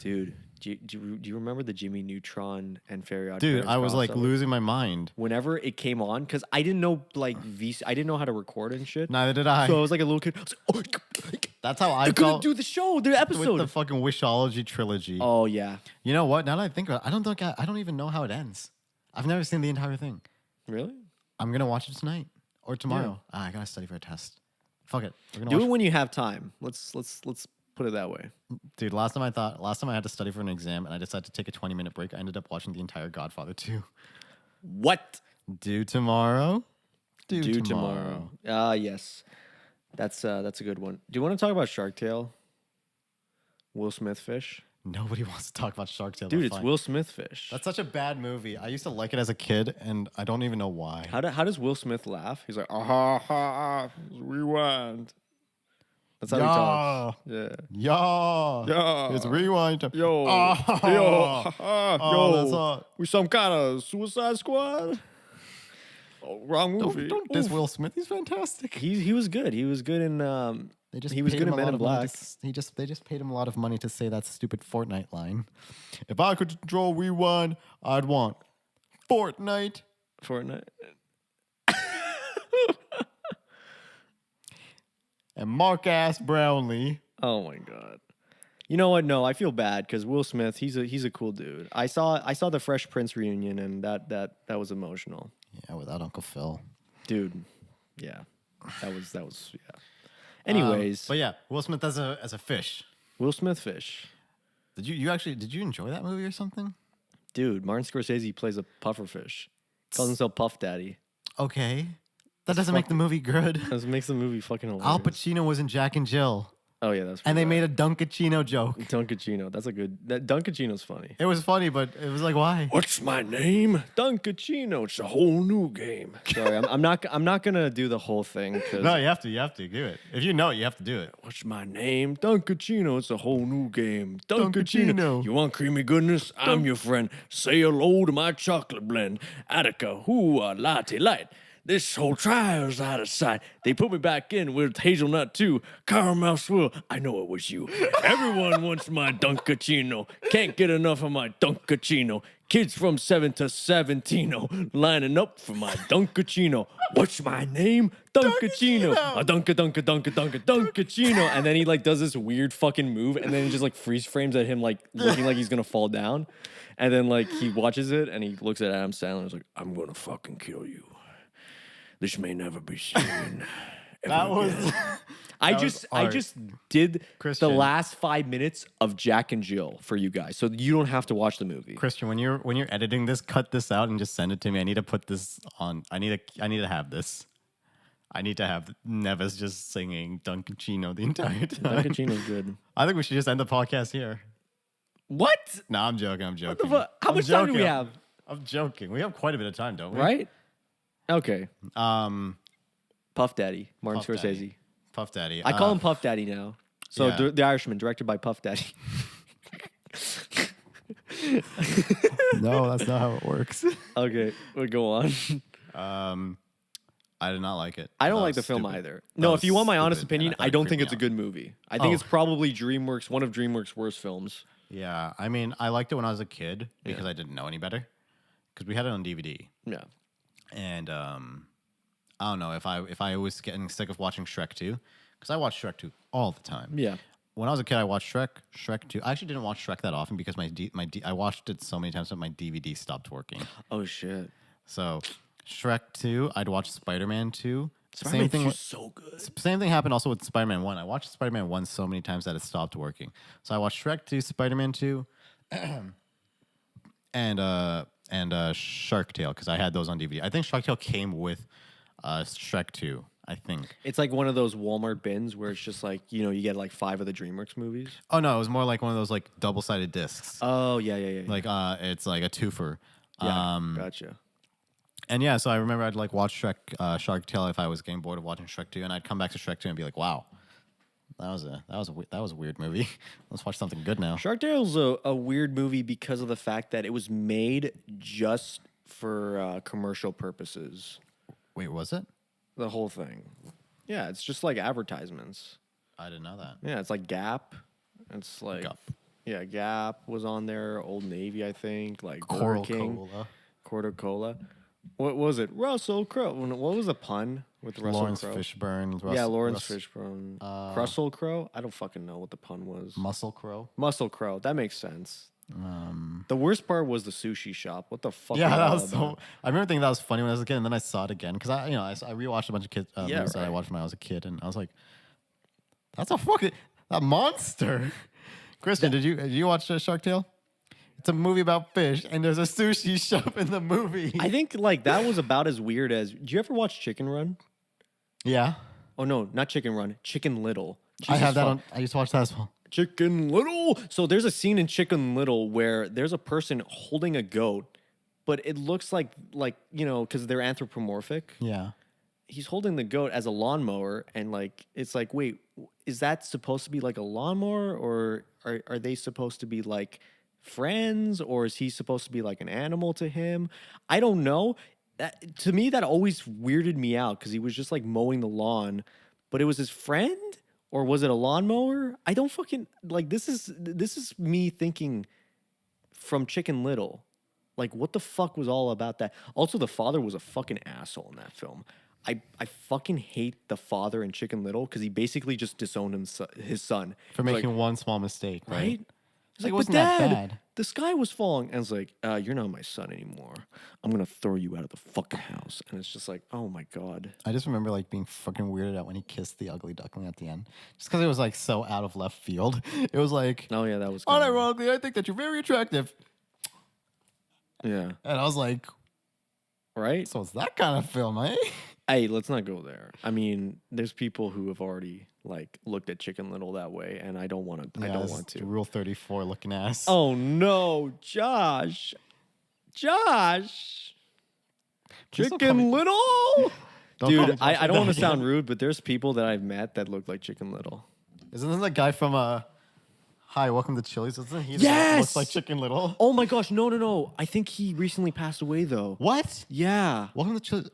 dude, do you remember the Jimmy Neutron and Fairy Odd Parents?
Dude, I was like losing my mind
whenever it came on because I didn't know I didn't know how to record and shit.
Neither did I.
So I was like a little kid. I was like, oh,
that's how I
couldn't
felt.
Do the show, the episode,
with the fucking Wishology trilogy.
Oh yeah.
You know what? Now that I think about it, I don't even know how it ends. I've never seen the entire thing.
Really?
I'm gonna watch it tonight or tomorrow. Yeah. I gotta study for a test. Fuck it.
Do it when you have time. Let's put it that way.
Dude, last time I had to study for an exam and I decided to take a 20-minute break. I ended up watching the entire Godfather 2.
What?
Due tomorrow.
Due tomorrow. Yes. That's a good one. Do you want to talk about Shark Tale? Will Smith fish?
Nobody wants to talk about Shark Tale.
Dude, it's Will Smith fish.
That's such a bad movie. I used to like it as a kid, and I don't even know why.
How does Will Smith laugh? He's like, ah ha, rewind. That's how he talks.
Yeah. It's rewind.
Yo.
That's all.
We some kind of Suicide Squad? Oh, wrong movie.
Don't diss Will Smith. He's fantastic.
He was good. He was good in he was good in Men in Black.
They just paid him a lot of money to say that stupid Fortnite line. If I could control rewind, I'd want Fortnite. and Mark Ass Brownlee.
Oh my god. You know what? No, I feel bad because Will Smith, he's a cool dude. I saw the Fresh Prince reunion and that was emotional.
Yeah, without Uncle Phil.
Dude. Yeah. That was yeah. Anyways,
but yeah, Will Smith as a fish.
Will Smith fish.
Did you enjoy that movie or something?
Dude, Martin Scorsese plays a puffer fish. Calls himself Puff Daddy.
Okay. That doesn't make the movie good.
That makes the movie fucking hilarious.
Al Pacino was in Jack and Jill.
Oh yeah, that's
And they
right.
made a Dunkachino joke.
Dunkachino. That's a good. That Dunkachino's funny.
It was funny, but it was like, why?
What's my name? Dunkachino. It's a whole new game. Sorry, I'm not gonna do the whole thing.
No, you have to do it. If you know it, you have to do it.
What's my name? Dunkachino. It's a whole new game. Dunkachino.
Dunkachino.
You want creamy goodness? I'm your friend. Say hello to my chocolate blend. Attica, hoo-ah, latte light. This whole trial's out of sight. They put me back in with hazelnut too. Caramel swirl. I know it was you. Everyone wants my Dunkachino. Can't get enough of my Dunkachino. Kids from 7 to 17 lining up for my Dunkachino. What's my name? Dunkachino. A Dunkachino. And then he like does this weird fucking move, and then he just like freeze frames at him like looking like he's gonna fall down. And then like he watches it and he looks at Adam Sandler and is like, I'm gonna fucking kill you. This may never be seen.
That was.
I
art.
just did
Christian.
the last 5 minutes of Jack and Jill for you guys, so you don't have to watch the movie.
Christian, when you're editing this, cut this out and just send it to me. I need to put this on. I need to have this. I need to have Nevis just singing Dunkachino the entire time.
Dunkachino's good.
I think we should just end the podcast here.
What?
No, I'm joking. I'm joking.
The fuck? How much time do we have?
I'm joking. We have quite a bit of time, don't we?
Right? Okay.
Puff
Daddy, Martin Scorsese.
Daddy. Puff Daddy.
I call him Puff Daddy now. So
yeah.
The Irishman, directed by Puff Daddy.
No, that's not how it works.
Okay, we'll go on.
I did not like it.
I don't
That
like
was
the film
stupid.
either.
That
No,
was
if you want my honest
stupid, and
opinion,
thought
I
it
don't
creeped
think
me
it's a
out.
good movie. I think it's probably one of DreamWorks' worst films.
Yeah, I mean, I liked it when I was a kid because I didn't know any better. Because we had it on DVD,
Yeah.
and I don't know if I was getting sick of watching Shrek 2, because I watched Shrek 2 all the time.
Yeah.
When I was a kid, I watched Shrek 2. I actually didn't watch Shrek that often because I watched it so many times that my DVD stopped working.
Oh shit.
So Shrek 2, I'd watch Spider-Man 2.
Spider-Man
Same thing.
2 is so good.
Same thing happened also with Spider-Man 1. I watched Spider-Man 1 so many times that it stopped working. So I watched Shrek 2, Spider-Man 2, and Shark Tale, because I had those on DVD. I think Shark Tale came with Shrek 2, I think.
It's like one of those Walmart bins where it's just like, you get like 5 of the DreamWorks movies.
Oh, no, it was more like one of those like double-sided discs.
Oh, yeah.
Like it's like a twofer.
Yeah, gotcha.
And yeah, so I remember I'd like watch Shark Tale if I was getting bored of watching Shrek 2, and I'd come back to Shrek 2 and be like, wow, that was a weird movie. Let's watch something good now.
Shark Tale's a weird movie because of the fact that it was made just for commercial purposes.
Wait, was it?
The whole thing. Yeah, it's just like advertisements.
I didn't know that.
Yeah, it's like Gap. It's like
Gap.
Yeah, Gap was on there. Old Navy, I think. Like
Coral
Burger King,
Cola.
Coca-Cola. What was it? Russell Crowe. What was the pun with Russell
Lawrence
Crowe?
Fishburne.
Yeah, Lawrence Fishburne. Russell Crowe. I don't fucking know what the pun was.
Muscle Crowe.
Muscle Crowe. That makes sense. The worst part was the sushi shop. What the fuck?
Yeah,
was
that
all
was
about?
so. I remember thinking that was funny when I was a kid, and then I saw it again because I rewatched a bunch of movies that I
right.
watched when I was a kid, and I was like, "That's a fucking that monster." Christian, did you watch Shark Tale? It's a movie about fish, and there's a sushi shop in the movie.
I think like that was about as weird as. Did you ever watch Chicken Run?
Yeah,
Oh no, not Chicken Run. Chicken Little.
I
Jesus
have that
fuck.
on. I used to watch that as well.
Chicken Little. So there's a scene in Chicken Little where there's a person holding a goat, but it looks like because they're anthropomorphic.
Yeah.
He's holding the goat as a lawnmower, and like it's like, wait, is that supposed to be like a lawnmower, or are they supposed to be like friends, or is he supposed to be like an animal to him? I don't know. That, to me, that always weirded me out because he was just like mowing the lawn, but it was his friend. Or was it a lawnmower? I don't fucking like this is me thinking from Chicken Little. Like what the fuck was all about that? Also, the father was a fucking asshole in that film. I fucking hate the father in Chicken Little because he basically just disowned his son
For
He's
making one small mistake,
like,
right?
He's
Like,
like,
it
but
wasn't that
Dad,
bad.
the sky was falling, and it's like, you're not my son anymore. I'm gonna throw you out of the fucking house, and it's just like, oh my god.
I just remember like being fucking weirded out when he kissed the ugly duckling at the end, just because it was like so out of left field. It was like,
Oh yeah, that was kinda,
unironically, I think that you're very attractive,
yeah,
and I was like,
right.
so it's that kind of film, eh?
Hey, let's not go there. I mean, there's people who have already like looked at Chicken Little that way, and I don't want to. I don't
this
want to.
Rule 34 looking ass.
Oh no, Josh,
Please don't call
Chicken
me-
Little.
Don't call me
Dude,
Josh
I
like
don't want
that
to sound
again.
rude, but there's people that I've met that look like Chicken Little.
Isn't this the guy from Hi, welcome to Chili's? Isn't he the guy that
Yes!
looks like Chicken Little?
Oh my gosh, no. I think he recently passed away though.
What?
Yeah,
Welcome to Chili's.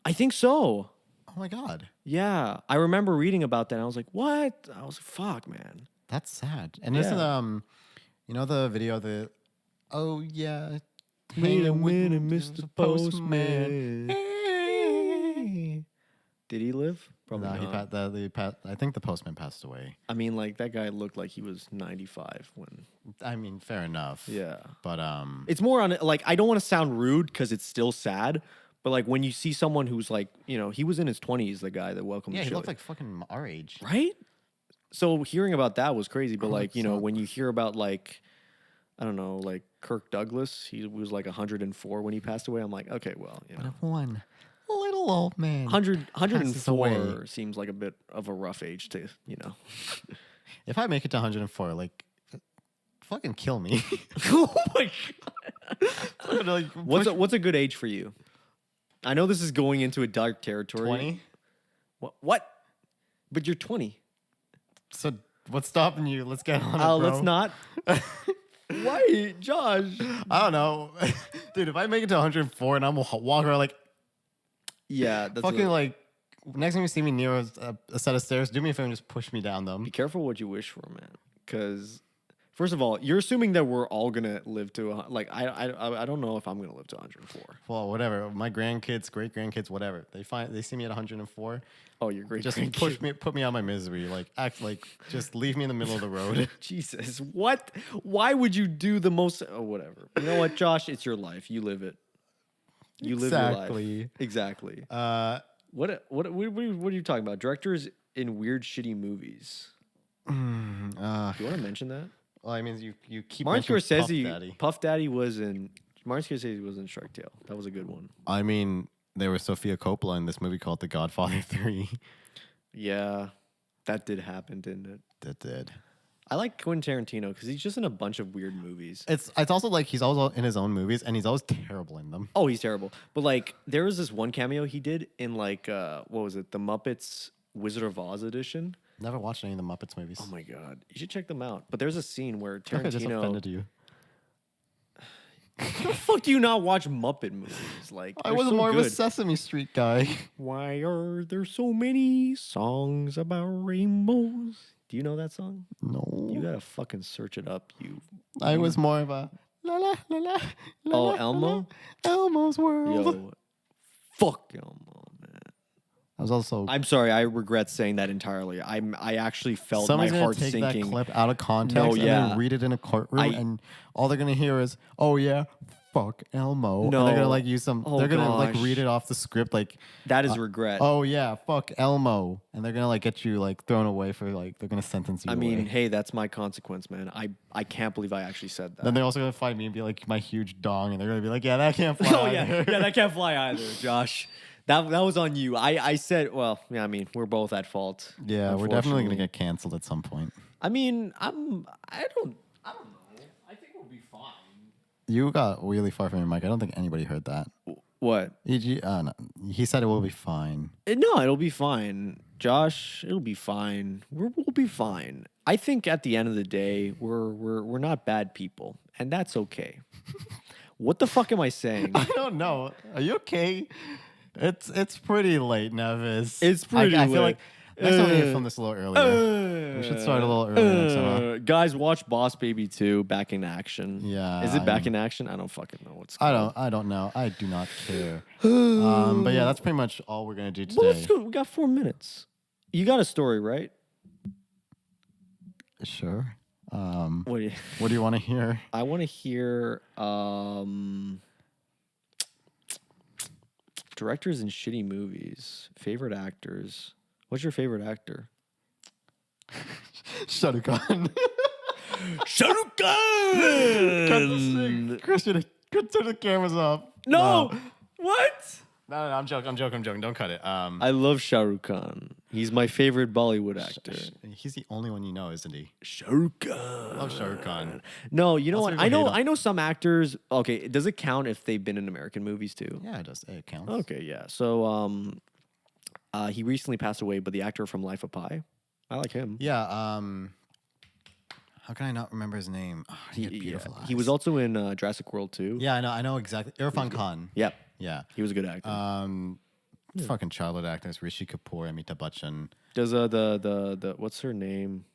I think so.
Oh my god,
Yeah, I remember reading about that. And I was like, what? I was like, fuck, man.
that's sad. And
Yeah.
isn't you know the video of the oh yeah,
Wait a
hanging with
minute, Mr. Postman.
Hey.
Did he live?
No,
Probably not.
I think the postman passed away.
I mean, like that guy looked like he was 95 when.
I mean, fair enough.
Yeah.
But
It's more on like I don't want to sound rude because it's still sad, but like when you see someone who's like he was in his 20s, the guy that welcomed
yeah,
the
he
show,
looked like fucking our age.
right. So hearing about that was crazy, but
Oh,
like
so-
when you hear about like I don't know, like Kirk Douglas, he was like 104 when he passed away. I'm like, okay, well,
But if one little old man
104
away.
seems like a bit of a rough age to
If I make it to 104, like, fucking kill me.
Oh my god.
Like,
What's a good age for you? I know this is going into a dark territory.
20?
What? But you're 20.
So what's stopping you? Let's get on it,
Oh,
bro.
let's not. Why, Josh?
I don't know. Dude, if I make it to 104 and I'm walking around like,
Yeah, that's
fucking like, next time you see me near a set of stairs, do me a favor and just push me down them.
Be careful what you wish for, man. Because first of all, you're assuming that we're all gonna live to like I don't know if I'm gonna live to 104.
Well, whatever. My grandkids, great grandkids, whatever. They see me at 104.
Oh, you're great.
Just put me out of my misery. Like act like just leave me in the middle of the road.
Jesus, what? Why would you do the most? Oh, whatever. You know what, Josh? It's your life. You live it. You live your
Exactly.
life. Exactly.
What
What are you talking about? Directors in weird, shitty movies. Do you want to mention that?
Well, I mean, you keep
Martin
mentioning
Scorsese,
Puff Daddy.
Martin Scorsese was in Shark Tale. That was a good one.
I mean, there was Sofia Coppola in this movie called The Godfather 3.
Yeah, that did happen, didn't it?
That did.
I like Quentin Tarantino because he's just in a bunch of weird movies.
It's also like he's always in his own movies and he's always terrible in them.
Oh, he's terrible. But like, there was this one cameo he did in like, what was it? The Muppets Wizard of Oz edition.
Never watched any of the Muppets movies.
Oh my god, you should check them out. But there's a scene where
I just
Tarantino.
offended you.
The fuck do you not watch Muppet movies? Like,
I
they're
was
so
more of a
good.
Sesame Street guy.
Why are there so many songs about rainbows? Do you know that song?
No.
You gotta fucking search it up.
I was more of a la la la la. la
Oh,
la,
Elmo?
la, Elmo's World.
Yo, fuck Elmo, man.
I was also.
I'm sorry, I regret saying that entirely. I actually felt
Somebody's
my
gonna
heart
take
sinking.
that clip out of context
No,
and
yeah.
then read it in a courtroom, and all they're gonna hear is, "Oh yeah, fuck Elmo." And they're
No.
gonna like use some.
Oh,
they're gonna like
gosh.
read it off the script, like,
That is regret.
"Oh yeah, fuck Elmo," and they're gonna like get you like thrown away for like they're gonna sentence you.
I mean,
away.
hey, that's my consequence, man. I can't believe I actually said that.
Then they're also gonna find me and be like my huge dong, and they're gonna be like, "Yeah, that can't fly."
Oh yeah,
either."
yeah, that can't fly either, Josh. That was on you. I said, well, yeah. I mean, we're both at fault.
Yeah, we're definitely gonna
unfortunately.
get canceled at some point.
I mean, I don't know. I think we'll be fine.
You got really far from your mic. I don't think anybody heard that.
What?
No, he said it will be fine.
No, it'll be fine, Josh. It'll be fine. We'll be fine. I think at the end of the day, we're not bad people, and that's okay. What the fuck am I saying?
I don't know. Are you okay? It's pretty late, Nevis.
It's pretty
I feel
late.
like Next time we need to film this a little earlier. We should start a little earlier next time.
Guys, watch Boss Baby 2 Back in Action.
Yeah,
Is it Back in Action? I don't fucking know what's
I
called.
don't know. I do not care. But yeah, that's pretty much all we're gonna do
Well,
today.
let's go. We got 4 minutes. You got a story, right?
Sure.
What do
you want to hear?
I want to hear directors in shitty movies, favorite actors. What's your favorite actor?
Shah Rukh Khan.
Shah Rukh Khan!
Christian, turn the cameras off.
No! What?
No, I'm joking. Don't cut it.
I love Shah Rukh Khan. He's my favorite Bollywood actor.
He's the only one you know, isn't he?
Shah Rukh Khan.
Love Shah Rukh Khan.
No, you know
Lots of
what?
people hate
I
him.
know some actors. Okay, does it count if they've been in American movies too?
Yeah, it does. It counts.
Okay, yeah. So he recently passed away, but the actor from Life of Pi, I like him.
Yeah. How can I not remember his name? Oh, he had beautiful eyes.
He was also in Jurassic World 2.
Yeah, I know exactly. Irfan Khan.
Yep.
Yeah.
He was a good actor.
Fucking childhood actors: Rishi Kapoor, Amitabh Bachchan.
Does the what's her name?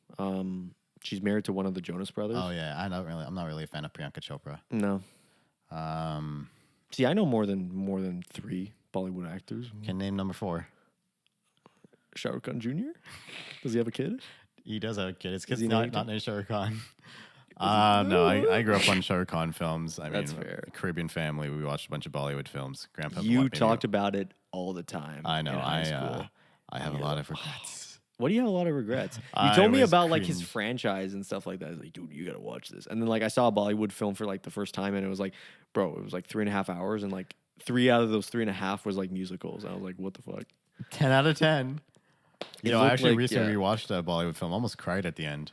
She's married to one of the Jonas Brothers.
Oh yeah, I'm not really a fan of Priyanka Chopra.
No. See, I know more than 3 Bollywood actors.
Can name number 4.
Shah Rukh Khan Jr. Does he have a kid?
He does have a kid. His kid's
he
not named Shah Rukh Khan. No, I grew up on Shah Rukh Khan films. I mean,
That's fair.
Caribbean family. We watched a bunch of Bollywood films. Grandpa.
You talked about it all the time.
I know.
in high school.
I have a lot of regrets.
What do you have a lot of regrets? You
I
told me
was
about like his
cringe.
franchise and stuff like that. I was like, dude, you gotta watch this. And then like I saw a Bollywood film for like the first time, and it was like, bro, it was like 3.5 hours, and like 3 out of those 3.5 was like musicals. And I was like, what the fuck?
10 out of 10.
It
I
looked
actually
like-
recently
yeah.
rewatched a Bollywood film. Almost cried at the end.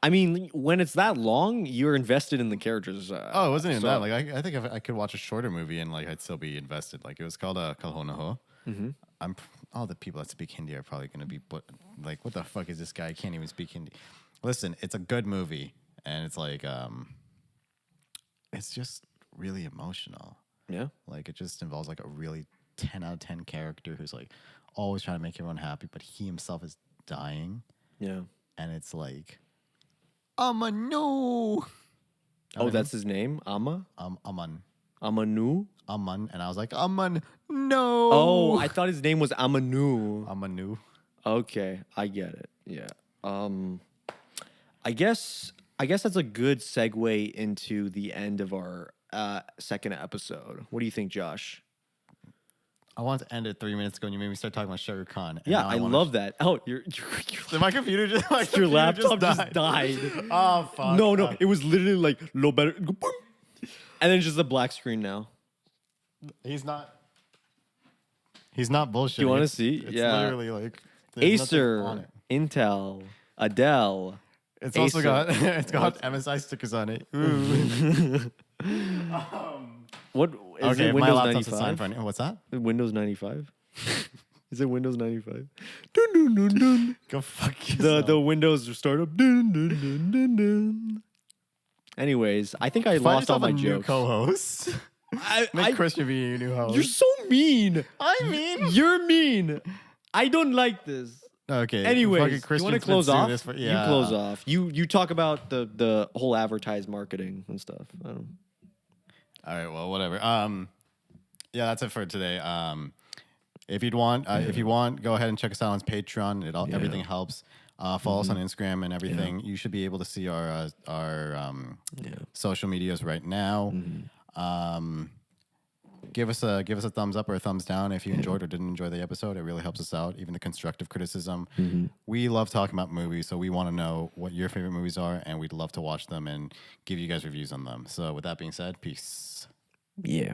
I mean, when it's that long, you're invested in the characters.
Oh, it wasn't even
so-
that. Like I think if I could watch a shorter movie and like I'd still be invested. Like it was called Kalhonaho. All the people that speak Hindi are probably going to be like, what the fuck is this guy? I can't even speak Hindi. Listen, it's a good movie, and it's like it's just really emotional.
Yeah.
Like it just involves like a really 10 out of 10 character who's like always trying to make everyone happy, but he himself is dying,
Yeah.
and it's like, no.
Oh, that's his name? Amma?
Aman.
Amanu?
Aman, and I was like, Aman, no.
Oh, I thought his name was Amanu.
Amanu.
Okay, I get it. Yeah. I guess that's a good segue into the end of our second episode. What do you think, Josh?
I wanted to end it 3 minutes ago, and you made me start talking about Shah Rukh Khan. and
Yeah,
now
I
wanna
love that. Oh, your
My computer just my
your
computer
laptop just died.
Oh fuck.
No, it was literally like low better, boom, and then just a black screen now.
He's not bullshit.
Do you wanna see?
It's
Yeah.
literally like there's nothing on
Acer,
it.
Intel, Adele.
It's also
Acer.
got MSI stickers on it. Ooh.
What is
Okay,
it?
my
Windows
laptop's assigned
95.
for what's that?
Windows 95. Is it Windows 95? Dun, dun, dun, dun.
Go fuck yourself.
The Windows startup. Dun, dun, dun, dun, dun. Anyways, I think I
Find
lost all
yourself
my
a new
jokes.
co-host. Make Christian be your new host.
You're so mean.
I mean.
You're mean. I don't like this.
Okay.
Anyways,
fucking
you want to
Christian's been
close
doing
off?
this for-
You
yeah.
close off. You talk about the whole advertised marketing and stuff. I don't know.
All right, well, whatever. Yeah, that's it for today. If you want, go ahead and check us out on Patreon. Everything helps. Follow us on Instagram and everything. You should be able to see our social medias right now. Give us a thumbs up or a thumbs down if you enjoyed or didn't enjoy the episode. It really helps us out. Even the constructive criticism. We love talking about movies, so we want to know what your favorite movies are, and we'd love to watch them and give you guys reviews on them. So with that being said, peace.
Yeah.